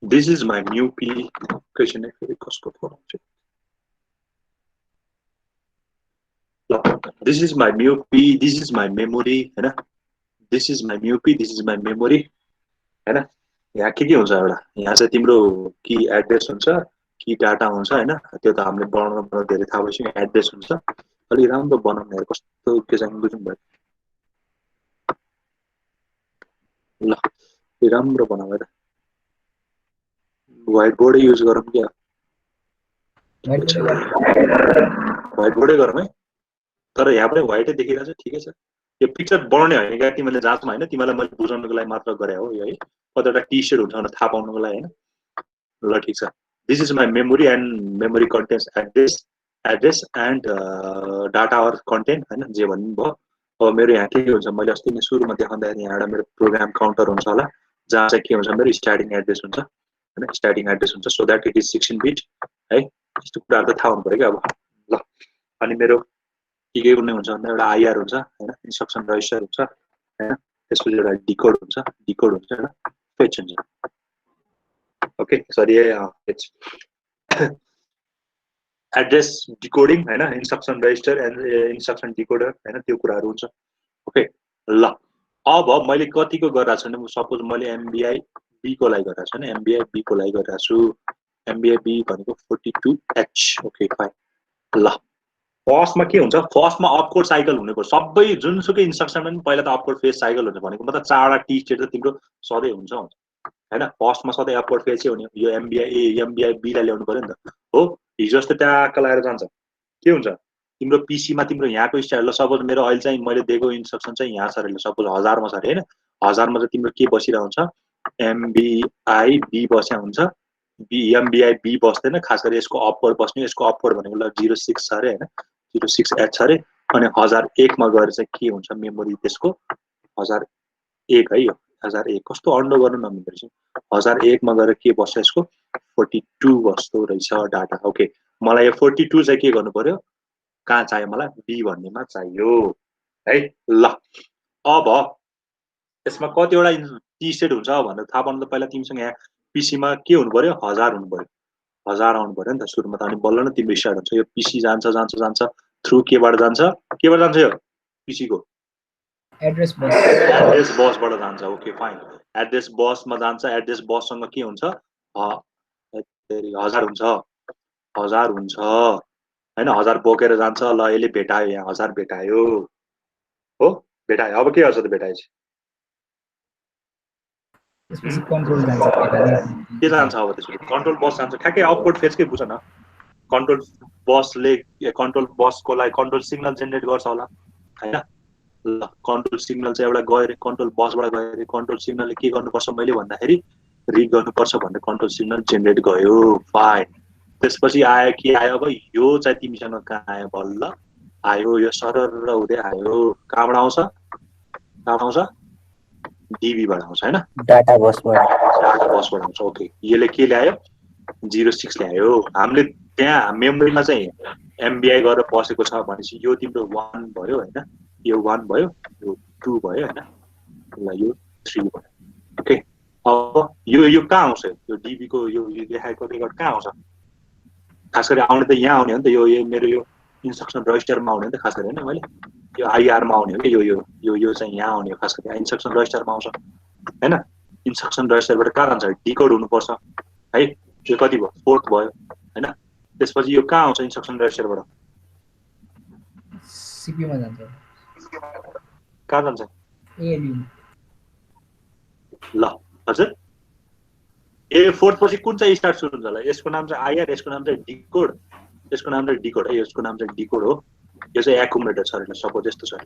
This is my mu P question कसको phone This is my mu P this is my memory हैन This is my mu P this is my memory हैन यहाँ के हुन्छ एउटा यहाँ चाहिँ तिम्रो की एड्रेस हुन्छ की डाटा हुन्छ हैन त्यो त हामीले बनाउन धेरै थाहा भइसक्यो एड्रेस हुन्छ अलि राम्रो बनाउन हेर कस्तो के चाहिँ बुझ्नु भयो ल राम्रो बनाऊ है व्हाइट बोर्ड युज गरौँ क्या व्हाइट बोर्डै गरौँ है तर यहाँ पनि व्हाइटै देखिरहेछ ठिकै छ यो पिक्चर बनाउने हैन क्या तिमीले जाँचमा हैन तिमीलाई मैले बुझाउनको लागि मात्र गरे हो यो है कतिवटा टी सर्ट हुन्छ भनेर थाहा पाउनको लागि हैन ल ठीक छ this is my memory and memory contents address and data or content हैन जे भन्नु भयो अब मेरो यहाँ के हुन्छ मैले अस्ति नै सुरुमा देखाउँदाखेरि यहाँ एउटा मेरो प्रोग्राम काउन्टर हुन्छ होला जहाँ चाहिँ के हुन्छ मेरो स्टार्टिङ एड्रेस हुन्छ हैन स्टार्टिङ एड्रेस हुन्छ so that it is 16 beet है यस्तो कुराहरु त थाहा हुनु पर्यो के अब ल अनि मेरो के गर्ने हुन्छ भन्दा एउटा आईआर हुन्छ हैन इन्स्ट्रक्सन रजिस्टर हुन्छ हैन त्यसपछि एउटा डिकोड हुन्छ हैन फेच हुन्छ ओके सरी फेच एड्रेस डिकोडिङ हैन instruction register and instruction decoder हैन त्यो कुराहरु हुन्छ ओके ल अब मैले कतिको गरिरहेको छु भने सपोज मैले MBI B को लागि गरिरहेको छु नि MBI B को लागि गरिरहेको छु MBI B भनेको 42H ओके फाइन ल फर्स्टमा के हुन्छ फर्स्टमा अपकोड साइकल हुनेको सबै जुनसुकै इन्स्ट्रक्सनमा पनि पहिला त अपकोड फेज साइकल हुन्छ भनेको मतलब चारवटा टी स्टेट त तिम्रो सधैँ हुन्छ हैन फर्स्टमा सधैँ अपकोड फेज चाहिँ हुने यो MBI B लाई ल्याउनु पर्यो नि त हो हिजो जस्तो ट्याक्क लगाएर जान्छ के हुन्छ तिम्रो पीसी मा तिम्रो यहाँको स्टाइल ल सपोज मेरो अहिले चाहिँ मैले दिएको इन्स्ट्रक्सन चाहिँ यहाँ छ रे सपोज 1000 मा छ रे हैन 1000 मा चाहिँ तिम्रो के बसिरा हुन्छ MBI B बस्या हुन्छ MBI B बस्दैन खास गरी यसको अपकोड बस्ने यसको अपकोड भनेको ल 06 छ रे हैन 06H छ रे अनि 1001 मा गएर चाहिँ के हुन्छ मेमोरी त्यसको 1001 है यो 1001 कस्तो अन्डो गर्नु नमिल्दो रहेछ 1001 मा गएर के बस्छ यसको 42 बस्दो रहेछ डाटा ओके मलाई यो 42 चाहिँ के गर्नु पर्यो कहाँ चाहियो मलाई B भन्नेमा चाहियो है ल अब यसमा कतिवटा टी सेट हुन्छ भनेर थाहा पाउनु त पहिला तिमीसँग यहाँ पीसी मा के हुनु पर्यो 1000 हुनु पर्यो 1000 आउनु पर्यो नि त सुरुमा त अनि बल्ल न तिम्रो स्टार्ट हुन्छ यो पीसी जान्छ थ्रु केबाट जान्छ यो पीसी को एड्रेस बसबाट जान्छ ओके फाइन एड्रेस बसमा जान्छ एड्रेस बससँग के हुन्छ 1000 हुन्छ हैन 1000 बोकेर जान्छ ल यसले भेटायो यहाँ 1000 भेटायो हो भेटायो अब के गर्छ त भेटाएपछि त्यसपछि कन्ट्रोल जान्छ के जान्छ अब त्यसपछि कन्ट्रोल बस जान्छ ठ्याक्कै अपकोड फेजकै बुझ न कन्ट्रोल बसको लागि कन्ट्रोल सिग्नल जेनेरेट गर्छ होला हैन ल कन्ट्रोल सिग्नल चाहिँ एउटा गयो रे कन्ट्रोल बसबाट गयो रे कन्ट्रोल सिग्नलले के गर्नुपर्छ मैले भन्दाखेरि रिड गर्नुपर्छ भन्ने कन्ट्रोल सिग्नल जेनेरेट गयो फाइन त्यसपछि आयो के आयो अब यो चाहिँ तिमीसँग कहाँ आयो बल्ल आयो यो सरर हुँदै आयो कहाँबाट आउँछ डिबीबाट आउँछ हैन डाटा बसबाट डाटा बसबाट आउँछ ओके यसले के ल्यायो 06 ल्यायो हामीले त्यहाँ मेमोरीमा चाहिँ एमबीआई गरेर बसेको छ भनेपछि यो तिम्रो 1 भयो हैन यो 1 भयो यो 2 भयो हैन ल यो 3 भयो ओके अब यो कहाँ आउँछ यो डिबी को यो देखाएको रेकर्ड कहाँ आउँछ खास गरी आउने त यहाँ आउने हो नि त यो मेरो यो इन्स्ट्रक्सन रजिस्टरमा आउने हो नि त खास गरी हैन मैले यो आईआरमा आउने हो कि यो चाहिँ यहाँ आउने हो खास गरी इन्स्ट्रक्सन रजिस्टरमा आउँछ हैन इन्स्ट्रक्सन रजिस्टरबाट कहाँ जान्छ डिकोड हुनुपर्छ है यो कति भयो 4th भयो हैन त्यसपछि यो कहाँ आउँछ इन्स्ट्रक्सन रजिस्टरबाट सीपीयू मा जान्छ कहाँ जान्छ एएलयू ल हजुर ए 4th पछि कुन चाहिँ स्टार्ट सुरु हुन्छ होला यसको नाम चाहिँ आईआर यसको नाम चाहिँ डिकोड यसको नाम चाहिँ डिकोड है यसको नाम चाहिँ डिकोड हो यो चाहिँ एक्युमुलेटर छ हैन सपोज यस्तो छ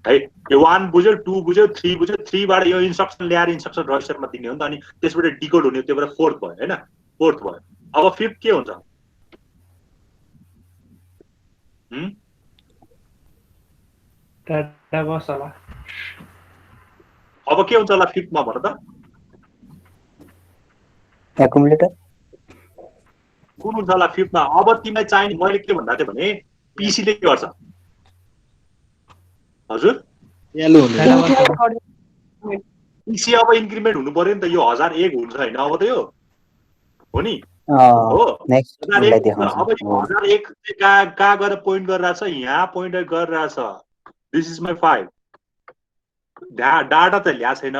है यो 1 बुझ्यो 2 बुझ्यो 3 बुझ्यो 3 बाट यो इन्स्ट्रक्सन ल्याएर इन्स्ट्रक्सन रजिस्टरमा दिने हो नि त अनि त्यसबाट डिकोड हुने त्योबाट 4th भयो हैन 4th भयो अब 5th के हुन्छ डाटा बस होला अब के हुन्छ होला 5th मा भन त एक्युमुलेटर कुन हुन्छ होला 5th मा अब तिमीलाई चाहिने मैले के भन्दा थिएँ भने पीसी ले के गर्छ हजुर पीसी अब इन्क्रिमेन्ट हुनु पर्यो नि त यो 1001 हुन्छ हैन अब त यो हो नि हो नेक्स्ट मलाई देखाउँछ अब 1001 कहाँ गएर पोइन्ट गरिरहेछ यहाँ पोइन्ट गरिरहेछ दिस इज माई 5 डाटा त ल्या छैन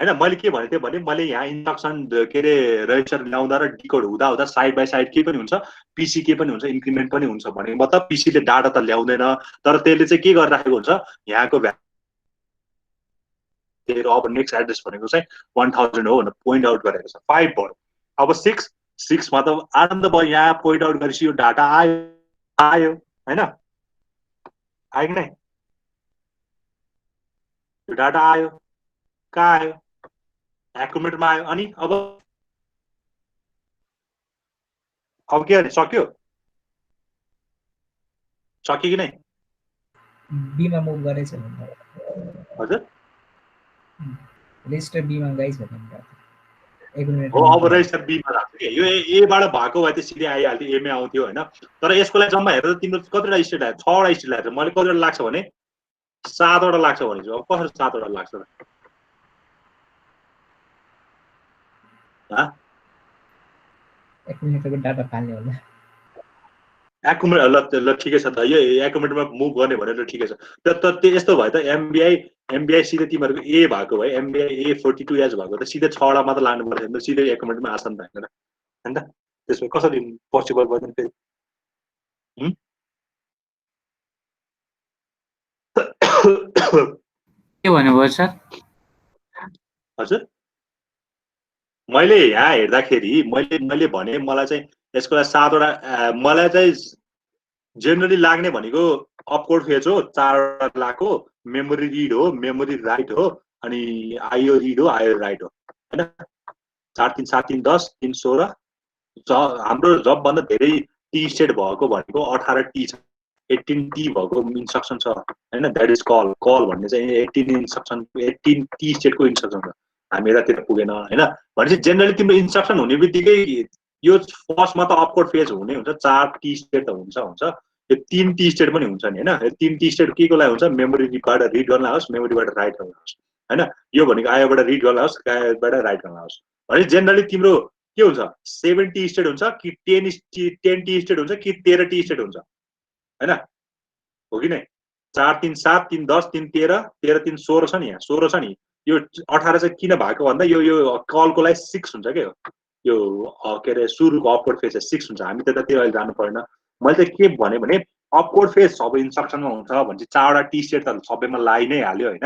हैन मैले के भनेको थिएँ भने मैले यहाँ इन्स्ट्रक्सन के अरे रजिस्टर ल्याउँदा र डिकोड हुँदा हुँदा साइड बाई साइड के पनि हुन्छ पीसी के पनि हुन्छ इन्क्रिमेन्ट पनि हुन्छ भने मतलब पीसीले डाटा त ल्याउँदैन तर त्यसले चाहिँ के गरिराखेको हुन्छ यहाँको भ्यालु अब नेक्स्ट एड्रेस भनेको चाहिँ 1000 हो भनेर पोइन्ट आउट गरेको छ 5 भयो अब 6 मा त आनन्द भयो यहाँ पोइन्ट आउट गरेपछि यो डाटा आयो हैन आयो कि नै यो डाटा आयो कहाँ आयो एक्युमुलेटरमा आयो अनि अब के गर्ने सक्यो कि नै बी मा मुभ गरेछ हजुर रजिस्टर बी मा गाइस भन्नु हो अब रजिस्टर बी मा राख्छ यो ए बाट भएको भए त सिधै आइहाल्थ्यो ए मै आउँथ्यो हैन तर यसको लागि जम्मा हेरेर तिम्रो कतिवटा स्टेट आयो 6 वटा स्टेट आयो मैले कतिवटा लाग्छ भने 7 वटा लाग्छ भने अब कसरी 7 वटा लाग्छ र एक्युमुलेटरको डाटा फाल्ने होला एक्युमुलेटर ल ठिकै छ त यो एक्युमुलेटरमा मुभ गर्ने भनेर ठिकै छ तर यस्तो भयो त एमबीआई सिधै तिमीहरूको ए भएको भए एमबीआई ए 42H भएको त सिधै 6 वटा मात्र लाग्नु पर्छ नि सिधै एक्युमुलेटरमा आसान भएन हैन त त्यसमा कसरी पोसिबल भयो फेरि के भन्नुभयो सर हजुर मैले यहाँ हेर्दाखेरि मैले भने मलाई चाहिँ यसको लागि 7 वटा मलाई चाहिँ जेनरली लाग्ने भनेको अपकोड फेज हो 4 वटा लाग्यो मेमोरी रिड हो मेमोरी राइट हो अनि आईओ रिड हो आईओ राइट हो हैन 4 3 7 3 10 3 16 हाम्रो जब भन्दा धेरै टी स्टेट भएको भनेको 18 टी छ 18 टी भएको इन्स्ट्रक्सन छ हैन दैट इज कल भन्ने चाहिँ 18 इन्स्ट्रक्सन 18 टी स्टेटको इन्स्ट्रक्सन छ हामी यतातिर पुगेन हैन भनेपछि जेनरली तिम्रो इन्स्ट्रक्सन हुने बित्तिकै यो फर्स्टमा त अपकोड फेज हुने हुन्छ 4 टी स्टेट त हुन्छ यो 3 टी स्टेट पनि हुन्छ नि हैन यो 3 टी स्टेट के को लागि हुन्छ मेमोरीबाट रिड गर्न होस् मेमोरीबाट राइट गर्न होस् हैन यो भनेको आयोबाट रिड गर्न होस् आयोबाट राइट गर्न होस् भने जेनरली तिम्रो के हुन्छ 7 टी स्टेट हुन्छ कि 10 टी स्टेट हुन्छ कि 13 टी स्टेट हुन्छ हैन हो कि नै 4 3 7 3 10 3 13 13 3 16 छ नि यहाँ 16 छ नि यो 18 चाहिँ किन भएको भन्दा यो कलको लागि 6 हुन्छ के यो के अरे सुरुको अपकोड फेज 6 हुन्छ हामी त्यतातिर अहिले जानु पर्दैन मैले चाहिँ के भने अपकोड फेज सब इन्स्ट्रक्सनमा हुन्छ भने 4 वटा टी स्टेट त सबैमा लाइ नै हाल्यो हैन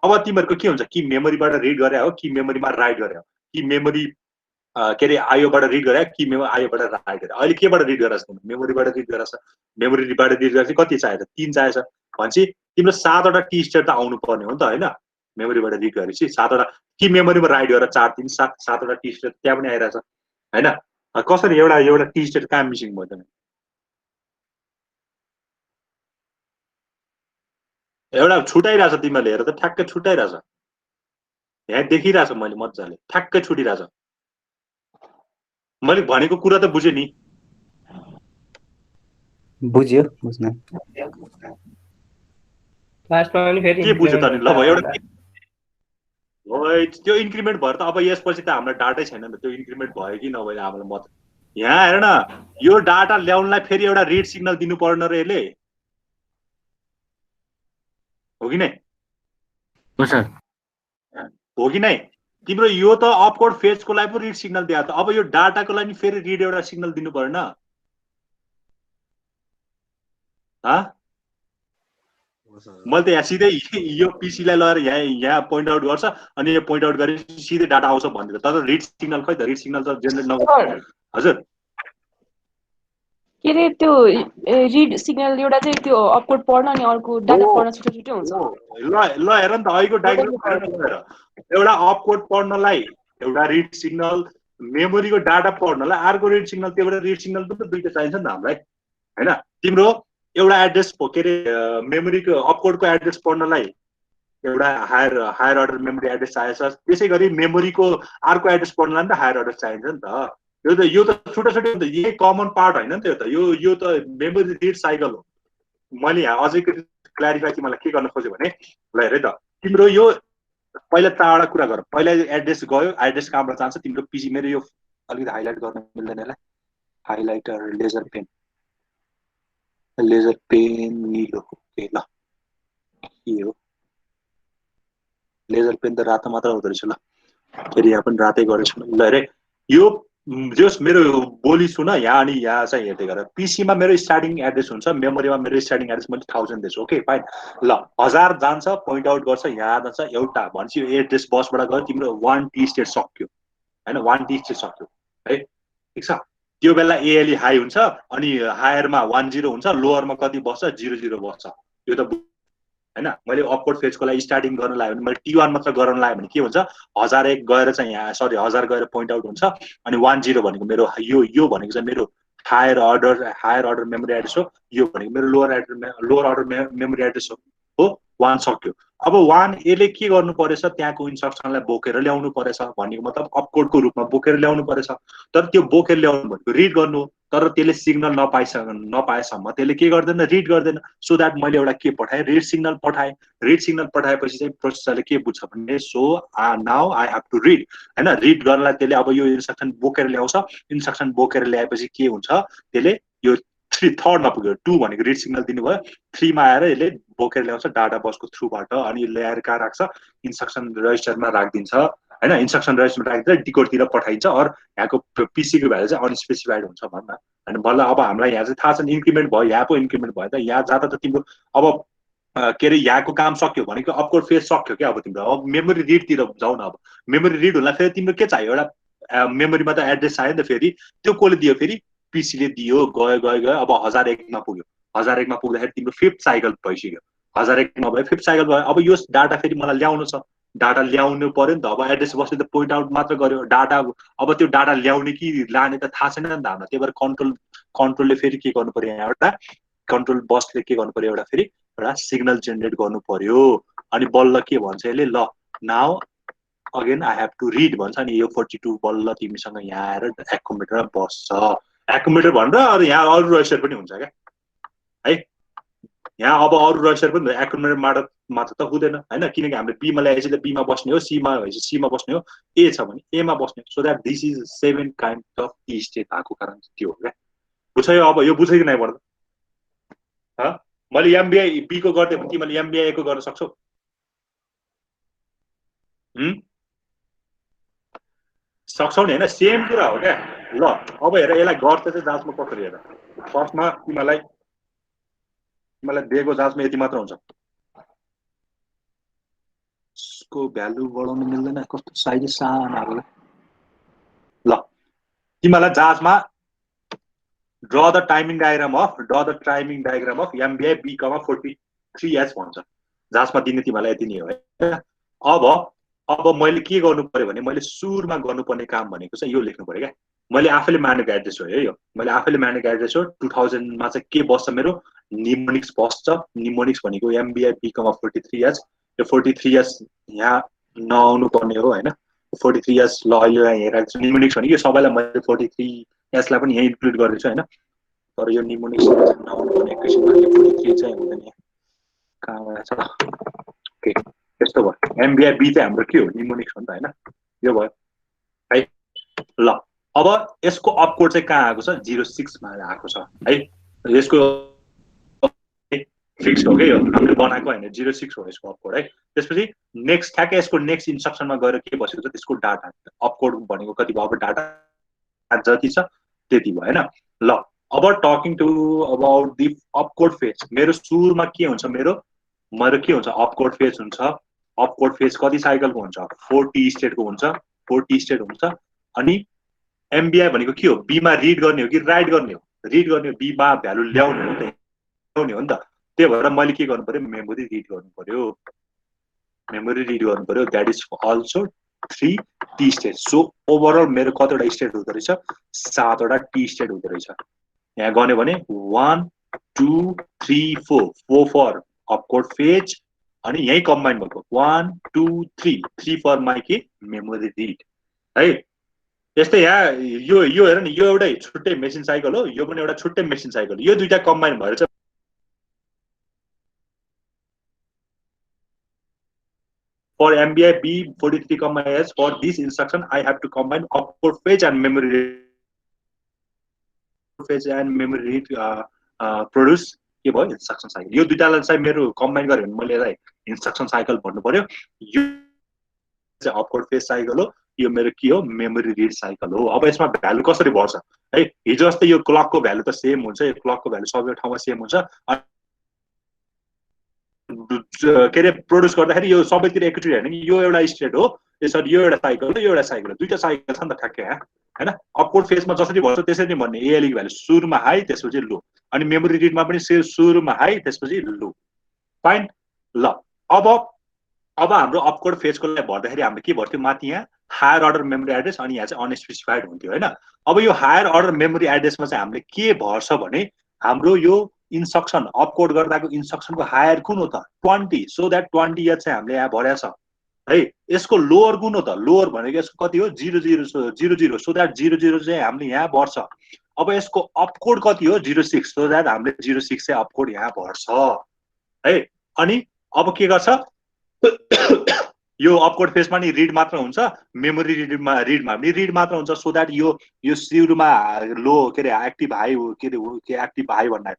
अब तिमीहरूको के हुन्छ कि मेमोरीबाट रिड गरे हो कि मेमोरीमा राइट गरे हो कि मेमोरी के अरे आईओबाट रिड गरे कि आईओबाट राइट गरे अहिले केबाट रिड गरेछ मेमोरीबाट रिड गरेछ मेमोरीबाट रिड गरेपछि कति चाहिन्छ 3 चाहिन्छ भनेपछि तिम्रो 7 वटा टी स्टेट त आउनु पर्ने हो नि त हैन मेमोरीबाट रिड गरेपछि 7 वटा कि मेमोरीमा राइट गरेर 4 3 7 7 वटा टी स्टेट त्यहाँ पनि आइरहेछ हैन कसरी एउटा टी स्टेट कहाँ मिसिङ भयो त एउटा छुटाइरहेछ तिमीहरूले हेर त ठ्याक्कै छुटाइरहेछ यहाँ देखिरहेछ मैले मजाले ठ्याक्कै छुटिरहेछ मैले भनेको कुरा त बुझेँ नि बुझ्यो बुझ्न लास्टमा पनि फेरि के बुझ्यो त नि ल भयो एउटा increment ओइ त्यो इन्क्रिमेन्ट भएर त अब यसपछि त हाम्रो डाटै छैन नि त त्यो इन्क्रिमेन्ट भयो कि नभए हामीलाई मत यहाँ हेर न यो डाटा ल्याउनलाई फेरि एउटा रिड सिग्नल दिनु पर्न र यसले हो कि नै हो सर हो कि नै तिम्रो यो त अपकोड फेजको लागि पो रिड सिग्नल दिएको त अब यो डाटाको लागि फेरि रिड एउटा सिग्नल दिनु पर्न मैले त यहाँ सिधै यो पिसीलाई लगेर यहाँ पोइन्ट आउट गर्छ अनि यो पोइन्ट आउट गरेपछि सिधै डाटा आउँछ भन्दिनँ तर रिड सिग्नल खै त रिड सिग्नल त जेनेरेट नगर्छ हजुर के अरे त्यो रिड सिग्नल एउटा चाहिँ त्यो अपकोड पढ्न अनि अर्को डाटा पढ्न छुट्टै छुट्टै हुन्छ ल हेर नि त अहिलेको डायग्राम एउटा अपकोड पढ्नलाई एउटा रिड सिग्नल मेमोरीको डाटा पढ्नलाई अर्को रिड सिग्नल त्योबाट रिड सिग्नल पनि त दुईटा चाहिन्छ नि त हामीलाई हैन तिम्रो एउटा एड्रेस के अरे मेमोरीको अपकोडको एड्रेस पढ्नलाई एउटा हायर अर्डर मेमोरी एड्रेस चाहिन्छ त्यसै गरी मेमोरीको अर्को एड्रेस पढ्नलाई नि त हायर अर्डर चाहिन्छ नि त यो त छुट्टा छुट्टै हुन्छ यही कमन पार्ट होइन नि त यो त मेमोरी रिड साइकल हो मैले यहाँ अझै क्ल्यारिफाई चाहिँ मलाई के गर्न खोजेँ भने ल हेर त तिम्रो यो पहिला चारवटा कुरा गर पहिला एड्रेस गयो एड्रेस कहाँबाट जान्छ तिम्रो पिसी मेरो यो अलिकति हाइलाइट गर्न मिल्दैन यसलाई हाइलाइटर लेजर पेन निलो ओके ल के हो लेजर पेन त रातो मात्र हुँदो रहेछ ल फेरि यहाँ पनि रातै गरेछु ल हेरे यो जस मेरो बोली सुन यहाँ अनि यहाँ चाहिँ हेर्दै गर पिसीमा मेरो स्टार्टिङ एड्रेस हुन्छ मेमोरीमा मेरो स्टार्टिङ एड्रेस मैले 1000 दिन्छु ओके फाइन ल 1000 जान्छ पोइन्ट आउट गर्छ यहाँ जान्छ एउटा भनेपछि यो एड्रेस बसबाट गयो तिम्रो 1 टी स्टेट सक्यो हैन 1 टी स्टेट सक्यो है ठीक छ त्यो बेला एएलई हाई हुन्छ अनि हायरमा 10 हुन्छ लोअरमा कति बस्छ 00 बस्छ यो त हैन मैले अपकोड फेजको लागि स्टार्टिङ गर्न लाग्यो भने मैले टी1 मात्र गर्न लाग्यो भने के हुन्छ 1001 गएर चाहिँ यहाँ सरी 1000 गएर पोइन्ट आउट हुन्छ अनि 10 भनेको मेरो यो भनेको चाहिँ मेरो हायर अर्डर मेमोरी एड्रेस हो यो भनेको मेरो लोअर अर्डर मेमोरी एड्रेस हो 1 सक्यो अब 1 यसले के गर्नु परेछ त्यहाँको इन्स्ट्रक्सनलाई बोकेर ल्याउनु परेछ भन्नेको मतलब अपकोडको रूपमा बोकेर ल्याउनु परेछ तर त्यो बोकेर ल्याउनु भनेको रिड गर्नु तर त्यसले सिग्नल नपाएसम्म त्यसले के गर्दैन रिड गर्दैन सो द्याट मैले एउटा के पठाएँ रिड सिग्नल पठाएपछि चाहिँ प्रोसेसरले के बुझ्छ भने so now I have to read हैन रिड गर्नलाई त्यसले अब यो इन्स्ट्रक्सन बोकेर ल्याउँछ इन्स्ट्रक्सन बोकेर ल्याएपछि के हुन्छ त्यसले यो 3 मा पुग्यो 2 भनेको रिड सिग्नल दिनुभयो 3 मा आएर यसले बोकेर ल्याउँछ डाटा बसको थ्रुबाट अनि ल्याएर कहाँ राख्छ इन्स्ट्रक्सन रजिस्टरमा राखिदिन्छ हैन इन्स्ट्रक्सन रजिस्टरमा राखिदिएर डिकोडतिर पठाइन्छ और यहाँको पिसीको भ्यालु चाहिँ अनस्पेसिफाइड हुन्छ भन्न हैन बल्ल अब हामीलाई यहाँ चाहिँ थाहा छ इन्क्रिमेन्ट भयो यहाँ पो इन्क्रिमेन्ट भयो त यहाँ जाँदा त तिम्रो अब के अरे यहाँको काम सक्यो भनेको अपकोड फेज सक्यो क्या अब तिम्रो अब मेमोरी रिडतिर जाऊ न अब मेमोरी रिड हुनलाई फेरि तिम्रो के चाहियो एउटा मेमोरीमा त एड्रेस चाहियो नि त फेरि त्यो कसले दियो फेरि पिसीले दियो गयो अब 1001 मा पुग्यो 1001 मा पुग्दाखेरि तिम्रो 5th साइकल भइसक्यो 1001 मा भयो 5th साइकल भयो अब यो डाटा फेरि मलाई ल्याउनु छ डाटा ल्याउनु पर्यो नि त अब एड्रेस बसले त पोइन्ट आउट मात्र गर्यो डाटा अब त्यो डाटा ल्याउने कि लाने त थाहा छैन नि त हामीलाई त्यही भएर कन्ट्रोलले फेरि के गर्नु पर्यो यहाँ एउटा कन्ट्रोल बसले के गर्नु पर्यो एउटा फेरि एउटा सिग्नल जेनेरेट गर्नु पर्यो अनि बल्ल के भन्छ यसले ल now again I have to read भन्छ अनि यो 42 बल्ल तिमीसँग यहाँ आएर एकोमोडेटर बस्छ एकोमोडेटर भनेर अरू यहाँ अरू रजिस्टर पनि हुन्छ क्या है यहाँ अब अरू रजिस्टर पनि एकोमोडेटर मात्र त हुँदैन हैन किनकि हामीले बीमा ल्याएपछि त बीमा बस्ने हो सीमा भएपछि सीमा बस्ने हो ए छ भने एमा बस्ने so that this is 7 kind of T state भएको कारण त्यो हो क्या बुझ्यो अब यो बुझ्यो कि नै पर्दा मैले एमबिआई बी को गर्दै भने तिमीले एमबिआई को गर्न सक्छौ सक्छौ नि हैन सेम कुरा हो क्या ल अब हेर यसलाई गर्छ चाहिँ जाँचमा कसरी हेर फर्स्टमा तिमीलाई दिएको जाँचमा यति मात्र हुन्छ यसको भ्यालु बढाउन मिल्दैन कस्तो साइज सानो ल तिमीलाई जाँचमा draw the timing diagram of MVI B 43H भन्छ जाँचमा दिने तिमीलाई यति नै हो है अब मैले के गर्नु पर्यो भने मैले सुरुमा गर्नुपर्ने काम भनेको चाहिँ यो लेख्नु पर्यो क्या मैले आफैले मानेको एड्रेस हो है यो, मैले आफैले मानेको एड्रेस हो। 2000 मा चाहिँ के बस्छ मेरो निमोनिक्स बस्छ। निमोनिक्स भनेको एमबिआई बीकमा 43 इयर्स, यो 43 इयर्स यहाँ नआउनु पर्ने हो हैन। 43 इयर्स ल अहिले यहाँ हेरेको छु। निमोनिक्स भनेको यो सबैलाई मैले 43 इयर्सलाई पनि यही इन्क्लुड गरेको छु हैन। तर यो निमोनिक्स नआउनु पर्ने एकैछिनमा 43 चाहिँ हुँदैन यहाँ, कहाँ गएछ ल। ओके त्यस्तो भयो। एमबिआई बी चाहिँ हाम्रो के हो निमोनिक्स हो नि त हैन, यो भयो है। ल अब यसको अप कोड चाहिँ कहाँ आएको छ 06 मा आएको छ है। यसको फिक्स हो के यो हामीले बनाएको हैन, 06 हो यसको अप कोड है। त्यसपछि नेक्स्ट ठ्याक्कै यसको नेक्स्ट इन्स्ट्रक्सनमा गएर के बसेको छ त्यसको डाटा अप कोड भनेको कति भयो, अब डाटा जति छ त्यति भयो हैन। ल अब talking to about the opcode phase, मेरो सुरुमा के हुन्छ, मेरो के हुन्छ अप कोड फेज हुन्छ। अप कोड फेज कति साइकलको हुन्छ 4T स्टेटको हुन्छ, 4T स्टेट हुन्छ। अनि एमबिआई भनेको के हो, बीमा रिड गर्ने हो कि राइट गर्ने हो, रिड गर्ने हो, बीमा भ्यालु ल्याउने हो नि त। त्यही भएर मैले के गर्नु पर्यो, मेमोरी रिड गर्नु पर्यो, मेमोरी रिड गर्नु पर्यो। That is also 3T state. So overall मेरो कतिवटा स्टेट हुँदो रहेछ 7वटा टी स्टेट हुँदो रहेछ। यहाँ गर्ने भने 1 2 3 4 4 फर अप कोड फेज, अनि यही कम्बाइन भएको 1 2 3 3 फर माइ के मेमोरी रिड है। यस्तै यहाँ यो हेर नि, यो एउटै छुट्टै मेसिन साइकल हो, यो पनि एउटा छुट्टै मेसिन साइकल, यो दुईटा कम्बाइन भएर चाहिँ for MBI B43, for this instruction I have to combine opcode fetch and memory read, fetch and memory read produce के भयो इन्स्ट्रक्सन साइकल। यो दुईटालाई चाहिँ मेरो कम्बाइन गरे भने मैले यसलाई इन्स्ट्रक्सन साइकल भन्नु पर्यो। यो चाहिँ अपकोड फेज साइकल हो, यो मेरो के हो मेमोरी रिड साइकल हो। अब यसमा भ्यालु कसरी बढ्छ है, हिजो जस्तै यो क्लकको भ्यालु त सेम हुन्छ, यो क्लकको भ्यालु सबै ठाउँमा सेम हुन्छ। के अरे प्रोड्युस गर्दाखेरि यो सबैतिर एकैचोटि हैन कि, यो एउटा स्टेट हो, यसरी यो एउटा साइकल हो, यो एउटा साइकल हो, दुईटा साइकल छ नि त ठ्याक्कै यहाँ हैन। अपकोड फेजमा जसरी भन्छ त्यसरी नै भन्ने, एएलई भ्यालु सुरुमा हाई त्यसपछि लो, अनि मेमोरी रिडमा पनि सुरुमा हाई त्यसपछि लो। फाइन। ल अब हाम्रो अपकोड फेजको लागि भर्दाखेरि हामीले के भर्थ्यो, माथि यहाँ हायर अर्डर मेमोरी एड्रेस, अनि यहाँ चाहिँ अनस्पेसिफाइड हुन्थ्यो हैन। अब यो हायर अर्डर मेमोरी एड्रेसमा चाहिँ हामीले के भर्छ भने हाम्रो यो इन्स्ट्रक्सन अपकोड गर्दाको इन्स्ट्रक्सनको हायर कुन हो त 20, सो दैट 20 यहाँ चाहिँ हामीले यहाँ भरेको छ है। यसको लोअर कुन हो त, लोअर भनेको यसको कति हो 00, सो दैट 00 चाहिँ हामीले यहाँ भर्छ। अब यसको अपकोड कति हो 06, सो दैट हामीले 06 चाहिँ अपकोड यहाँ भर्छ है। अनि अब के गर्छ यो अपकोड फेजमा नि रिड मात्र हुन्छ, मेमोरी रिडमा पनि रिड मात्र हुन्छ, सो दैट यो सुरुमा लो के अरे एक्टिभ हाई के अरे एक्टिभ हाई भन्दा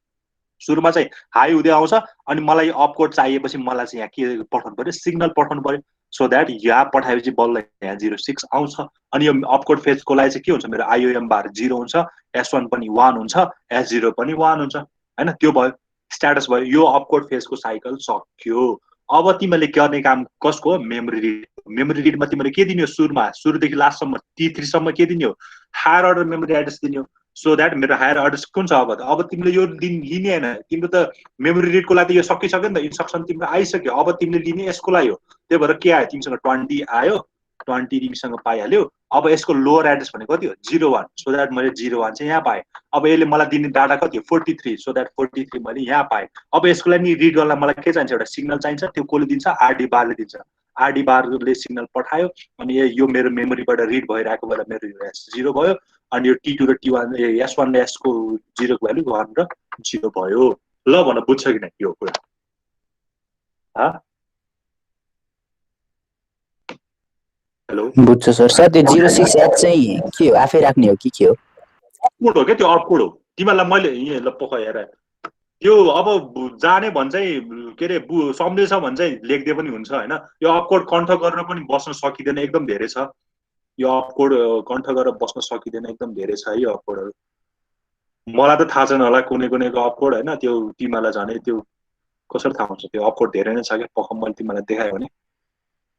सुरुमा चाहिँ हाई हुँदै आउँछ। अनि मलाई अपकोड चाहिएपछि मलाई चाहिँ यहाँ के पठाउनु पर्यो, सिग्नल पठाउनु पर्यो, सो दैट यहाँ पठाएपछि बल्ल यहाँ 06 आउँछ। अनि यो अपकोड फेजको लागि चाहिँ के हुन्छ, मेरो आइओएम बार 0 हुन्छ, S1 पनि 1 हुन्छ, S0 पनि 1 हुन्छ हैन। त्यो भयो स्ट्याटस भयो, यो अपकोड फेजको साइकल सक्यो। अब तिमीले गर्ने काम कसको, मेमोरी रिड। मेमोरी रिडमा तिमीले के दिने हो, सुरुदेखि लास्टसम्म T3 सम्म के दिने हो, हायर अर्डर मेमोरी एड्रेस दिने हो, सो दैट मेरो हायर एड्रेस कुन छ। अब तिमीले यो लिने हैन, तिम्रो त मेमोरी रिडको लागि यो सकिसक्यो नि त, इन्स्ट्रक्सन तिम्रो आइसक्यो। अब तिमीले लिने यसको लागि हो, त्यही भएर के आयो तिमीसँग 20 आयो, 20 तिमीसँग पाइहाल्यो। अब यसको लोअर एड्रेस भनेको कति हो 01, सो दैट मैले 01 चाहिँ यहाँ पाएँ। अब यसले मलाई दिने डाटा कति हो 43, सो दैट 43 मैले यहाँ पाएँ। अब यसको लागि रिड गर्न मलाई के चाहिन्छ, एउटा सिग्नल चाहिन्छ, त्यो कसले दिन्छ, आरडी बारले दिन्छ। आरडी बारले सिग्नल पठायो, अनि यो मेरो मेमोरीबाट रिड भइरहेको बेला मेरो S0 भयो, अनि यो T2 र T1 S1 र S को 0 को भ्यालु 1 र 0 भयो। ल भन बुझ्छ कि नै यो कुरा, हेलो बुझ्छु सर। सर त्यो 06 एच चाहिँ के हो, आफै राख्ने हो कि के हो? अपकोड हो क्या, त्यो अपकोड हो। तिमीलाई मैले यहाँ ल पोख हेर, त्यो अब जाने भन्छ के अरे सम्झेछ भने चाहिँ लेख्दै पनि हुन्छ हैन। यो अपकोड कण्ठ गरेर पनि बस्न सकिँदैन, एकदम धेरै छ यो अपकोड, कण्ठ गरेर बस्न सकिँदैन, एकदम धेरै छ है यो अपकोडहरू। मलाई त थाहा छैन होला कुनैको अपकोड हैन, त्यो तिमीलाई जाने त्यो कसरी थाहा हुन्छ, त्यो अपकोड धेरै नै छ क्या। पक्क मैले तिमीलाई देखाएँ भने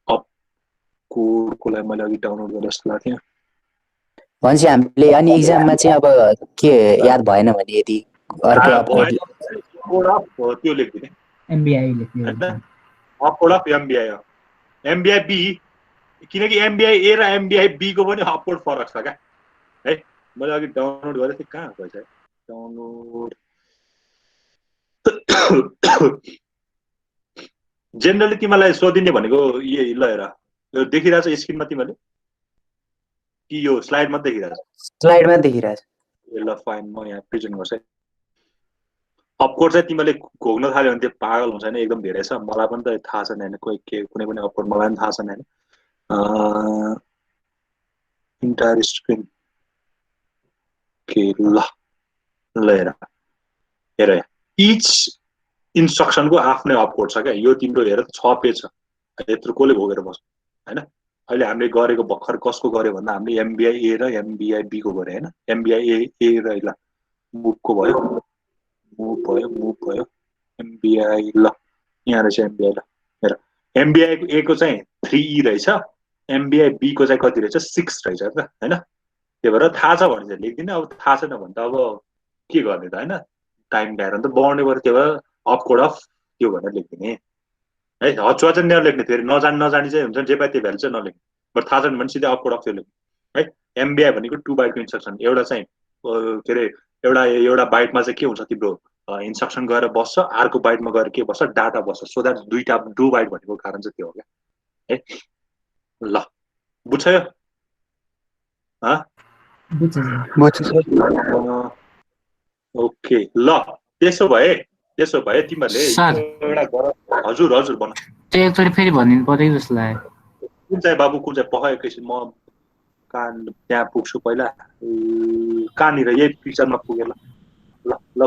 अपकोडको लागि मैले अघि डाउनलोड गरेर जस्तो लाग्थ्यो भन्छ हामीले। अनि एक्जाममा चाहिँ अब के याद भएन भने यदि अर्को अपकोड त्यो लेख्दिने एमबिआई लेख्ने अपकोड अफ एमबिआई बी, किनकि एमबिआई ए र एमबिआई बी को पनि अपकोड फरक छ क्या है। मैले अघि डाउनलोड गरेको थिएँ कहाँ भएछ डाउनलोड जेनरली तिमीलाई सोधिने भनेको यही ल हेर यो देखिरहेछ स्क्रिनमा तिमीले कि यो स्लाइडमा देखिरहेछ स्लाइडमा देखिरहेछ ए ल फाइन म यहाँ प्रेजेन्ट गर्छु है अपकोड चाहिँ तिमीले घोक्न थाल्यो भने त्यो पागल हुन्छ नि एकदम धेरै छ मलाई पनि त थाहा छैन हैन कोही के कुनै पनि अपकोड मलाई पनि थाहा छैन हैन इन्टायर स्क्रिन के ल हेर हेर इच इन्स्ट्रक्सनको आफ्नै अपकोड छ क्या यो तिम्रो हेर 6 पेज छ यत्रो कसले भोगेर बस्छ हैन अहिले हामीले गरेको भर्खर कसको गर्यो भन्दा हामीले एमबीआई ए र एमबीआई बी को गर्यो हैन एमबीआई ए र ल मुभको भयो मुभ भयो एमबीआई ल यहाँ रहेछ एमबीआई ल हेर एमबीआई ए को चाहिँ 3E रहेछ एमबीआई बी को चाहिँ कति रहेछ 6 रहेछ त हैन त्यही भएर थाहा छ भने चाहिँ लेख्दिनँ अब थाहा छैन भने त अब के गर्ने त हैन टाइम भएर त बढ्ने पऱ्यो त्यही भएर अपकोड अफ त्यो भनेर लेख्दिने है हचुवा चाहिँ नलेख्ने फेरि नजानी चाहिँ हुन्छ जे पाइ त्यही भ्यालु चाहिँ नलेख्ने बट थाहा छैन भने सिधै अपकोड अफ त्यो लेख्ने है एमबीआई भनेको 2 बाइटको इन्स्ट्रक्सन एउटा चाहिँ के अरे एउटा बाइटमा चाहिँ के हुन्छ तिम्रो इन्स्ट्रक्सन गएर बस्छ अर्को बाइटमा गएर के बस्छ डाटा बस्छ सो द्याट दुईटा 2 बाइट भनेको कारण चाहिँ त्यो हो क्या है ल बुझ्छ यो ओके ल त्यसो भए तिमीहरूले एउटा हजुर भन त्यो एकचोटि फेरि भनिदिनु पर्यो जस्तो लाग्यो कुन चाहिँ बाबु कुन चाहिँ पख एकैछिन म कान त्यहाँ पुग्छु पहिला कहाँनिर यही पिक्चरमा पुगेँ ल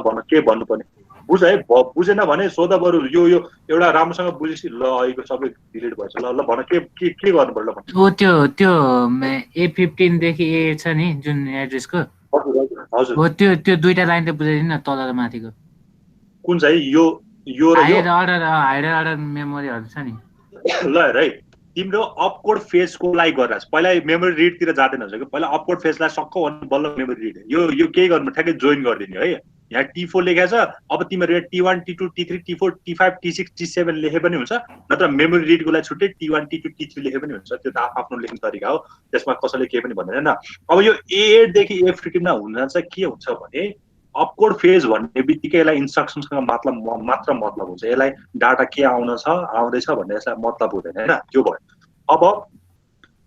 भन के भन्नुपर्ने बुझ है बुझेन भने सोध बरु यो एउटा राम्रोसँग बुझेपछि ल अहिलेको सबै डिलिट भएछ ल भन के गर्नु पर्यो ल भन त्यो A15 देखि ए छ नि जुन एड्रेसको हजुर हो त्यो दुईटा लाइन त बुझाइदिनु न तल र माथिको कुन चाहिँ यो र यो हाइडर अर्डर मेमोरीहरु छ नि ल हेर है तिम्रो अपकोड फेजको लागि गरेर पहिला मेमोरी रिडतिर जाँदैन हुन्छ कि पहिला अपकोड फेजलाई सक्क भन्नु बल्ल मेमोरी रिड यो केही गर्नु ठ्याक्कै जोइन गरिदिने है यहाँ T4 लेखेको छ अब तिमीहरू T1 T2 T3 T4 T5 T6 T7 लेखे पनि हुन्छ नत्र मेमोरी रिडको लागि छुट्टै T1 T2 T3 लेखे पनि हुन्छ त्यो त आफ्नो लेख्ने तरिका हो त्यसमा कसैले केही पनि भन्दैन हैन अब यो A8 देखि A15 मा हुन चाहिँ के हुन्छ भने अपकोड फेज भन्ने बित्तिकै यसलाई इन्स्ट्रक्सनसँग मात्र मतलब हुन्छ यसलाई डाटा के आउँदैछ भन्ने यसलाई मतलब हुँदैन हैन त्यो भयो अब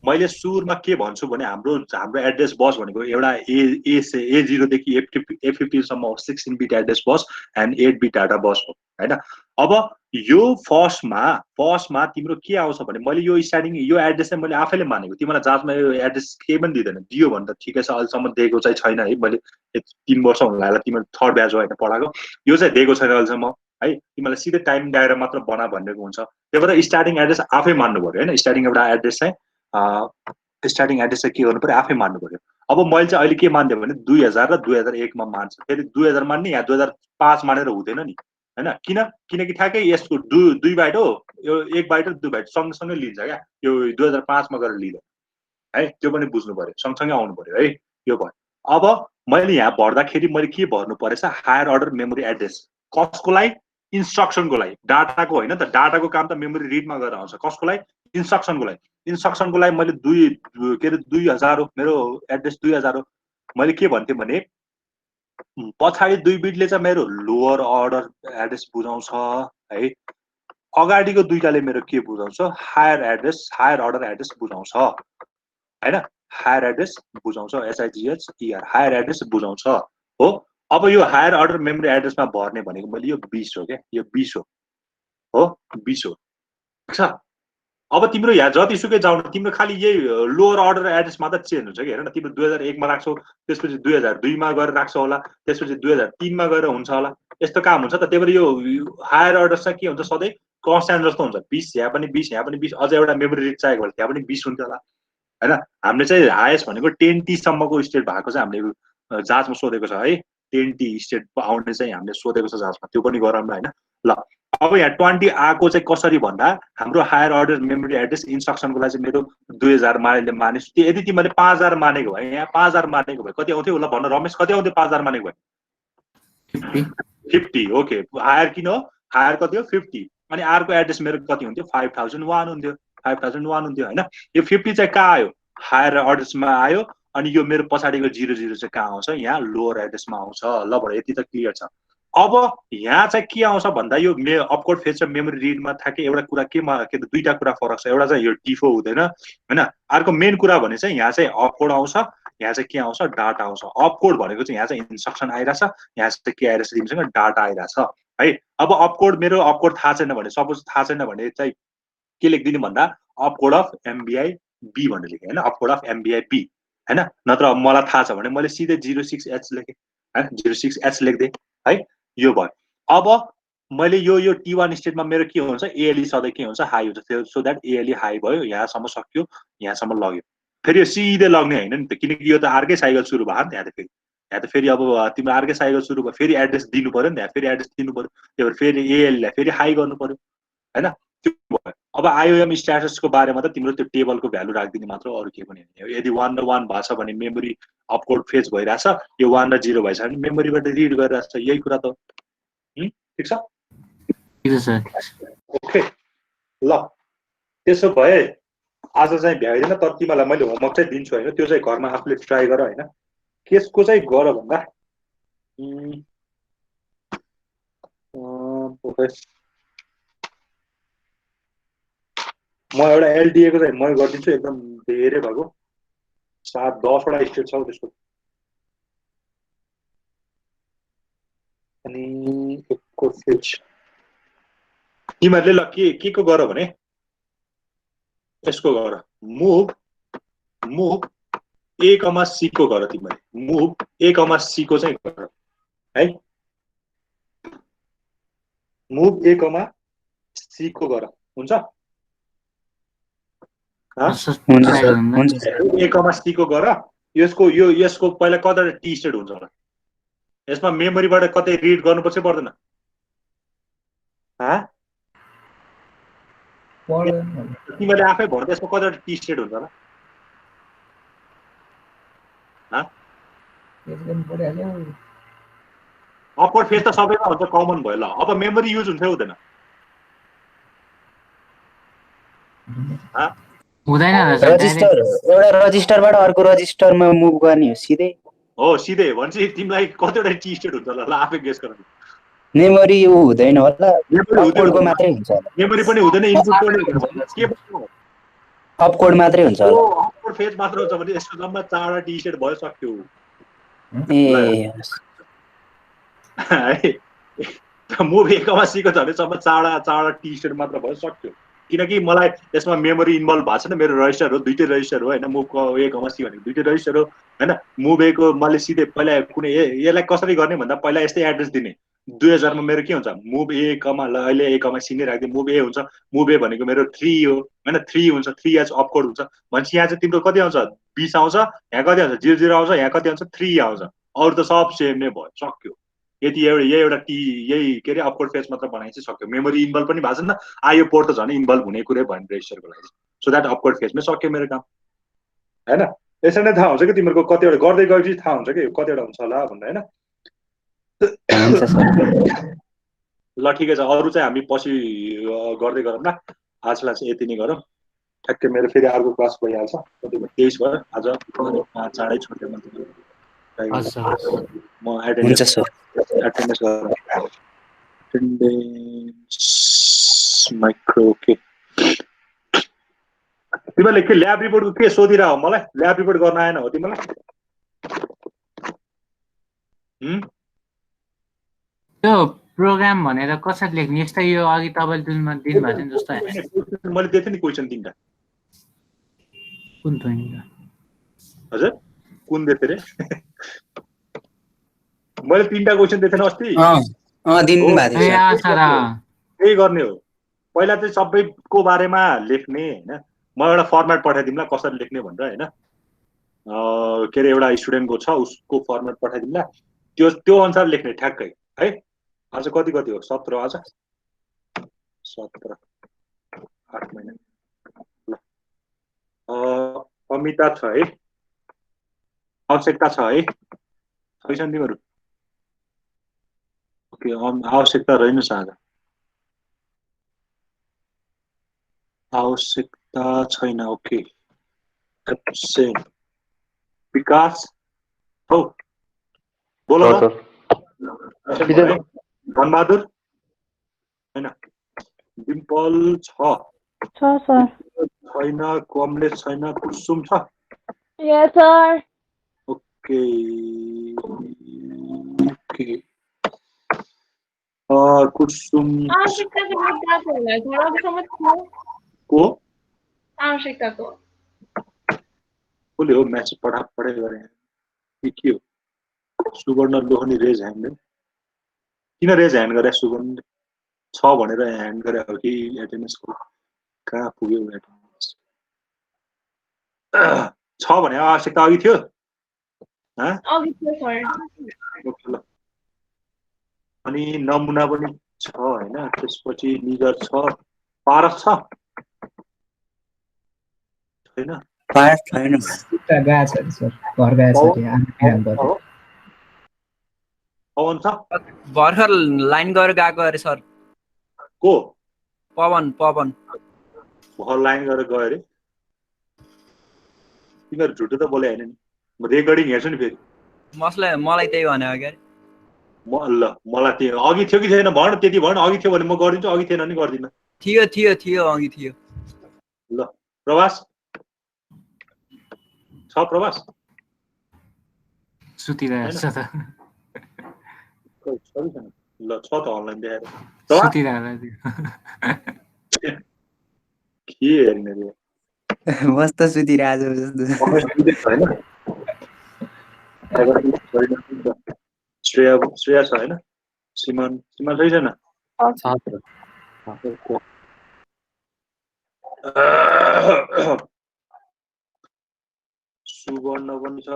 मैले सुरुमा के भन्छु भने हाम्रो एड्रेस बस भनेको एउटा A0 देखि A15 सम्म 16 beet address bus and 8 beet data बस हो हैन अब यो फर्स्टमा तिम्रो के आउँछ भने मैले यो स्टार्टिङ यो एड्रेस चाहिँ मैले आफैले मानेको तिमीलाई जाँचमा यो एड्रेस केही पनि दिदैन दियो भने त ठिकै छ अहिलेसम्म दिएको चाहिँ छैन है मैले 3 वर्ष हुन लाग्ला तिमीले थर्ड ब्याच हो हैन पढाएको यो चाहिँ दिएको छैन अहिलेसम्म है तिमीलाई सिधै टाइम डायग्राम मात्र बना भनेको हुन्छ त्यही भएर स्टार्टिङ एड्रेस आफै मान्नु पर्यो हैन स्टार्टिङ एउटा एड्रेस चाहिँ स्टार्टिङ एड्रेस चाहिँ के गर्नु पर्यो आफै मान्नु पर्यो अब मैले चाहिँ अहिले के मान्दियो भने 2000 र 2001 मा मान्छ फेरि 2000 मान्ने या 2005 मानेर हुँदैन नि हैन किनकि ठ्याक्कै यसको 2 बाइट हो यो 1 बाइट र 2 बाइट सँगसँगै लिन्छ क्या यो 2005 मा गएर लिँदैन है त्यो पनि बुझ्नु पर्यो सँगसँगै आउनु पर्यो है यो भयो अब मैले यहाँ भर्दाखेरि मैले के भर्नु परेछ हायर अर्डर मेमोरी एड्रेस कसको लागि इन्स्ट्रक्सनको लागि डाटाको हैन त डाटाको काम त मेमोरी रिडमा गएर आउँछ कसको लागि इन्स्ट्रक्सनको लागि मैले 2000 हो मेरो एड्रेस 2000 हो मैले के भन्थे भने पछाडी 2 बिटले चाहिँ मेरो लोअर अर्डर एड्रेस बुझाउँछ है अगाडिको दुईटाले मेरो के बुझाउँछ हायर अर्डर एड्रेस बुझाउँछ हैन हायर एड्रेस बुझाउँछ SIGHER हायर एड्रेस बुझाउँछ हो अब यो हायर अर्डर मेमोरी एड्रेसमा भर्ने भनेको मैले यो 20 हो क्या यो 20 हो 20 हो छ अब तिम्रो यहाँ जतिसुकै जाउँ तिम्रो खाली यही लोअर अर्डर एड्रेस मात्र चेन्ज हुन्छ कि हेर न तिम्रो 2001 मा राख्छौ त्यसपछि 2002 मा गएर राख्छौ होला त्यसपछि 2003 मा गएर हुन्छ होला यस्तो काम हुन्छ त त्यही भएर यो हायर अर्डर चाहिँ के हुन्छ सधैँ कन्स्ट्यान्ट जस्तो हुन्छ 20 यहाँ पनि 20 अझ एउटा मेमोरी रिड चाहिएको होला त्यहाँ पनि 20 हुन्थ्यो होला हैन हामीले चाहिँ हायेस्ट भनेको 10T सम्मको स्टेट भएको चाहिँ हामीले जाँचमा सोधेको छ है 10T स्टेट आउने चाहिँ हामीले सोधेको छ जाँचमा त्यो पनि गरौँ हैन ल अब यहाँ 20 आको चाहिँ कसरी भन्दा हाम्रो हायर अर्डर मेमोरी एड्रेस इन्स्ट्रक्सनको लागि चाहिँ मेरो 2000 माने यदि तिमीले 5000 मानेको भए यहाँ 5000 मानेको भए कति आउँथ्यो ल भन्न रमेश कति आउँथ्यो 5000 मानेको भए 50 ओके हायर किन हो हायर कति हो 50 अनि आरको एड्रेस मेरो कति हुन्थ्यो 5001 हुन्थ्यो 5001 हुन्थ्यो हैन यो 50 चाहिँ कहाँ आयो हायर अर्डर्समा आयो अनि यो मेरो पछाडिको 00 चाहिँ कहाँ आउँछ यहाँ लोअर एड्रेसमा आउँछ ल बडा यति त क्लियर छ अब यहाँ चाहिँ के आउँछ भन्दा यो अपकोड फेज र मेमोरी रिडमा थाके एउटा कुरा के दुईटा कुरा फरक छ एउटा चाहिँ यो डिफो हुँदैन हैन अर्को मेन कुरा भने चाहिँ यहाँ चाहिँ अपकोड आउँछ यहाँ चाहिँ के आउँछ डाटा आउँछ अपकोड भनेको चाहिँ यहाँ चाहिँ इन्स्ट्रक्सन आइराछ यहाँ चाहिँ के आइराछ तिमीसँग डाटा आइराछ है अब अपकोड मेरो अपकोड थाहा छैन भने सपोज थाहा छैन भने चाहिँ के लेख्दिनु भन्दा अपकोड अफ एमबीआई बी भनेर लेखेँ हैन अपकोड अफ एमबीआई बी हैन नत्र मलाई थाहा छ भने मैले सिधै 06H लेखेँ हैन 06H लेख्दै है यो भयो अब मैले यो T1 स्टेटमा मेरो के हुन्छ एएलई सधैँ के हुन्छ हाई हुन्छ सो दैट एएलई हाई भयो यहाँसम्म सक्यो यहाँसम्म लग्यो फेरि यो सिधै लग्ने हैन नि त किनकि यो त अर्कै साइकल सुरु भयो नि यहाँ त फेरि अब तिम्रो अर्कै साइकल सुरु भयो फेरि एड्रेस दिनु पर्यो नि त फेरि एड्रेस दिनु पर्यो त्यही भएर फेरि एएलईलाई फेरि हाई गर्नु पर्यो हैन त्यो भयो अब आईओएम स्ट्याटसको बारेमा त तिम्रो त्यो टेबलको भ्यालु राख्दिने मात्र अरु के पनि हैन यदि 1 र 1 भएको छ भने मेमोरी अपकोड फेज भइराछ यो 1 र 0 भइछ भने मेमोरीबाट रिड गरिराछ यही कुरा त ठीक छ ओके ल त्यसो भए आज चाहिँ भ्याइदैन तर तिमीलाई मैले होमवर्क चाहिँ दिन्छु हैन त्यो चाहिँ घरमा आफूले ट्राई गर हैन केसको चाहिँ गर भन्दा म एउटा एलडीए को चाहिँ म गरिदिन्छु एकदम धेरै भएको 7-10 वटा स्टेट छ त्यसको अनि एकको फेज तिमीहरूले ल के को गर भने यसको गर मुभ A, C को गर तिमीले मुभ A, C को चाहिँ गर है मुभ A, C को गर हुन्छ A, C को गर यसको पहिला कता टी स्टेट हुन्छ होला यसमा मेमोरीबाट कतै रिड गर्नुपर्छ पर्दैन तिमीले आफै भन यसमा कता टी स्टेट हुन्छ होला अपवर्ड फेज त सबैमा हुन्छ कमन भयो ल अब मेमोरी युज हुन्छ हुँदैन रजिस्टर एउटा रजिस्टरबाट अर्को रजिस्टरमा मुभ गर्ने हो सिधै भनेपछि तिमीलाई कतिवटा टी स्टेट हुन्छ ल आफै गेस गर मेमोरी हुँदैन होला अपकोडको मात्रै हुन्छ होला मेमोरी पनि हुँदैन इनपुट पनि हुँदैन के भयो अपकोड मात्रै हुन्छ होला अपकोड फेज मात्र हुन्छ भने यसको जम्मा 4 टी स्टेट भयो सक्यो मुभ A, C को झन् जम्मा 4 टी स्टेट मात्र भयो सक्यो किनकि मलाई यसमा मेमोरी इन्भल्भ भएको छैन मेरो रजिस्टर हो दुईटै रजिस्टर हो हैन मुभको A, C भनेको दुईटै रजिस्टर हो हैन मुभ A को मैले सिधै पहिला कुनै यसलाई कसरी गर्ने भन्दा पहिला यस्तै एड्रेस दिने 2000 मा मेरो के हुन्छ मुभ A, अहिले A, C नै राख्दिए मुभ A हुन्छ मुभ A भनेको मेरो 3 हो हैन 3 हुन्छ 3H अपकोड हुन्छ भनेपछि यहाँ चाहिँ तिम्रो कति आउँछ 20 आउँछ यहाँ कति आउँछ 00 आउँछ यहाँ कति आउँछ 3 आउँछ अरु त सब सेम नै भयो सक्यो यति एउटा यही के अरे अपकोड फेज मात्र बनाइन्छ सक्यो मेमोरी इन्भल्भ पनि भएको छैन आयो पोर्ट त झन् इन्भल्भ हुने कुरै भएन रेजिस्टरको लागि सो द्याट अपकोड फेजमै सक्यो मेरो काम हैन यसरी नै थाहा हुन्छ कि तिमीहरूको कतिवटा गर्दै गएपछि थाहा हुन्छ कि कतिवटा हुन्छ होला भन्दा हैन ल ठिकै छ अरु चाहिँ हामी पछि गर्दै गरौँ ल आजलाई चाहिँ यति नै गरौँ ठ्याक्कै मेरो फेरि अर्को क्लास भइहाल्छ कति 23 भयो आज चाँडै छुट्यो म एटेन्डेन्स माइक्रो के तिमीले के ल्याब रिपोर्टको के सोधिरा हो मलाई ल्याब रिपोर्ट गर्न आएन हो तिमीलाई त्यो प्रोग्राम भनेर कसरी लेख्ने यस्तै यो अघि तपाईले दिनु भएको थियो जस्तो हैन मैले दिए थिए नि क्वेशन 3टा कुन त हजुर कुन दिए रे मैले 3टा क्वेशन दिए थिएन अस्ति दिनु भएको थियो त्यही गर्ने हो पहिला चाहिँ सबैको बारेमा लेख्ने हैन म एउटा फर्मेट पठाइदिउँला कसरी लेख्ने भनेर हैन के रे एउटा स्टुडेन्टको छ उसको फर्मेट पठाइदिउँला त्यो अनुसार लेख्ने ठ्याक्कै है आज कति हो 17 आज 17 8 महिना ल अमिता छ है आवश्यकता छ है छैन तिमीहरू ओके आवश्यकता रहेनछ आज आवश्यकता छैन ओके एब्सेन्ट विकास हौ बोल हो न विजय धनबहादुर हैन डिम्पल छ सर छैन कमलेश छैन कुसुम छ यस सर ओके ओके कुसुम आवश्यकताको मुद्दाको होला सर अबसम्म थियो को आवश्यकताको कसले हो म्यासेज पढाइ गरे के हो सुवर्ण लोहनी रेज ह्यान्ड किन रेज ह्यान्ड गरे सुवर्ण छ भनेर ह्यान्ड गरे हो कि एटेन्डेन्सको कहाँ पुग्यो एटेन्डेन्स छ भने आवश्यकता अघि थियो अघि थियो सर ओके ल अनि नमुना पनि छ हैन त्यसपछि निगर छ पारस छ छैन पास छैन उता गएछ अरे सर घर गएछ अरे आमा बिराम गर्यो पवन छ भर्खर लाइन गरेर गएको अरे सर को पवन भर लाइन गरेर गयो अरे तिमीहरू झुटो त बोले होइन नि म रेकर्डिङ हेर्छु नि फेरि मलाई त्यही भने हो क्या मलाई त्यो अघि थियो कि छैन भन त्यति भन अघि थियो भने म गरिदिन्छु अघि थिएन भने गर्दिनँ थियो अघि थियो ल प्रवास छ प्रवास सुतिरहेको छ त ल छ त अनलाइन देखाएर सुतिरहेको के हेर्ने रे मस्त सुतिरहेको जस्तो श्रेया छ होइन सीमान सही छैन सुवर्ण पनि छ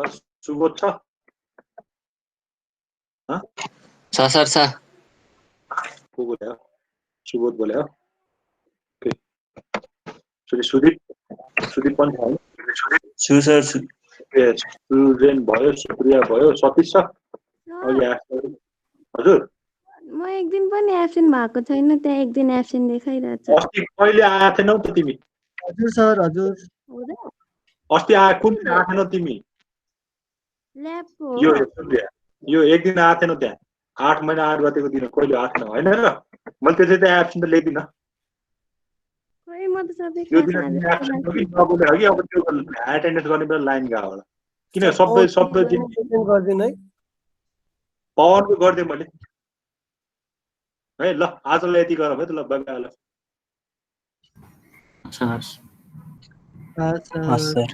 सुबोध छ सर छ को बोल्यो सुबोध बोल्यो ओके सुदीप पनि छ छु सर सुरेन भयो सुप्रिया भयो सतीश छ हजुर म एक दिन पनि एब्सेन्ट भएको छैन त्यहाँ एक दिन एब्सेन्ट देखाइरहेछ अस्ति कहिले आएको थिएनौ त तिमी हजुर सर हजुर अस्ति कुन दिन आएको थिएनौ तिमी ल्याबको यो एक दिन आएको थिएनौ त्यहाँ 8 महिना 8 गतेको दिन कहिले आएको थिएन होइन र मैले त्यसै त एब्सेन्ट त लेख्दिनँ खोइ म त सबै यो दिन एब्सेन्ट हो कि नबोले हो कि अब त्यो एटेन्डेन्स गर्ने बेला लाइन गयो होला किन सबै दिन गर्दिन है पवनको गरिदिएँ मैले है ल आजलाई यति गरौँ है त ल बाइ बाइ ल सर सर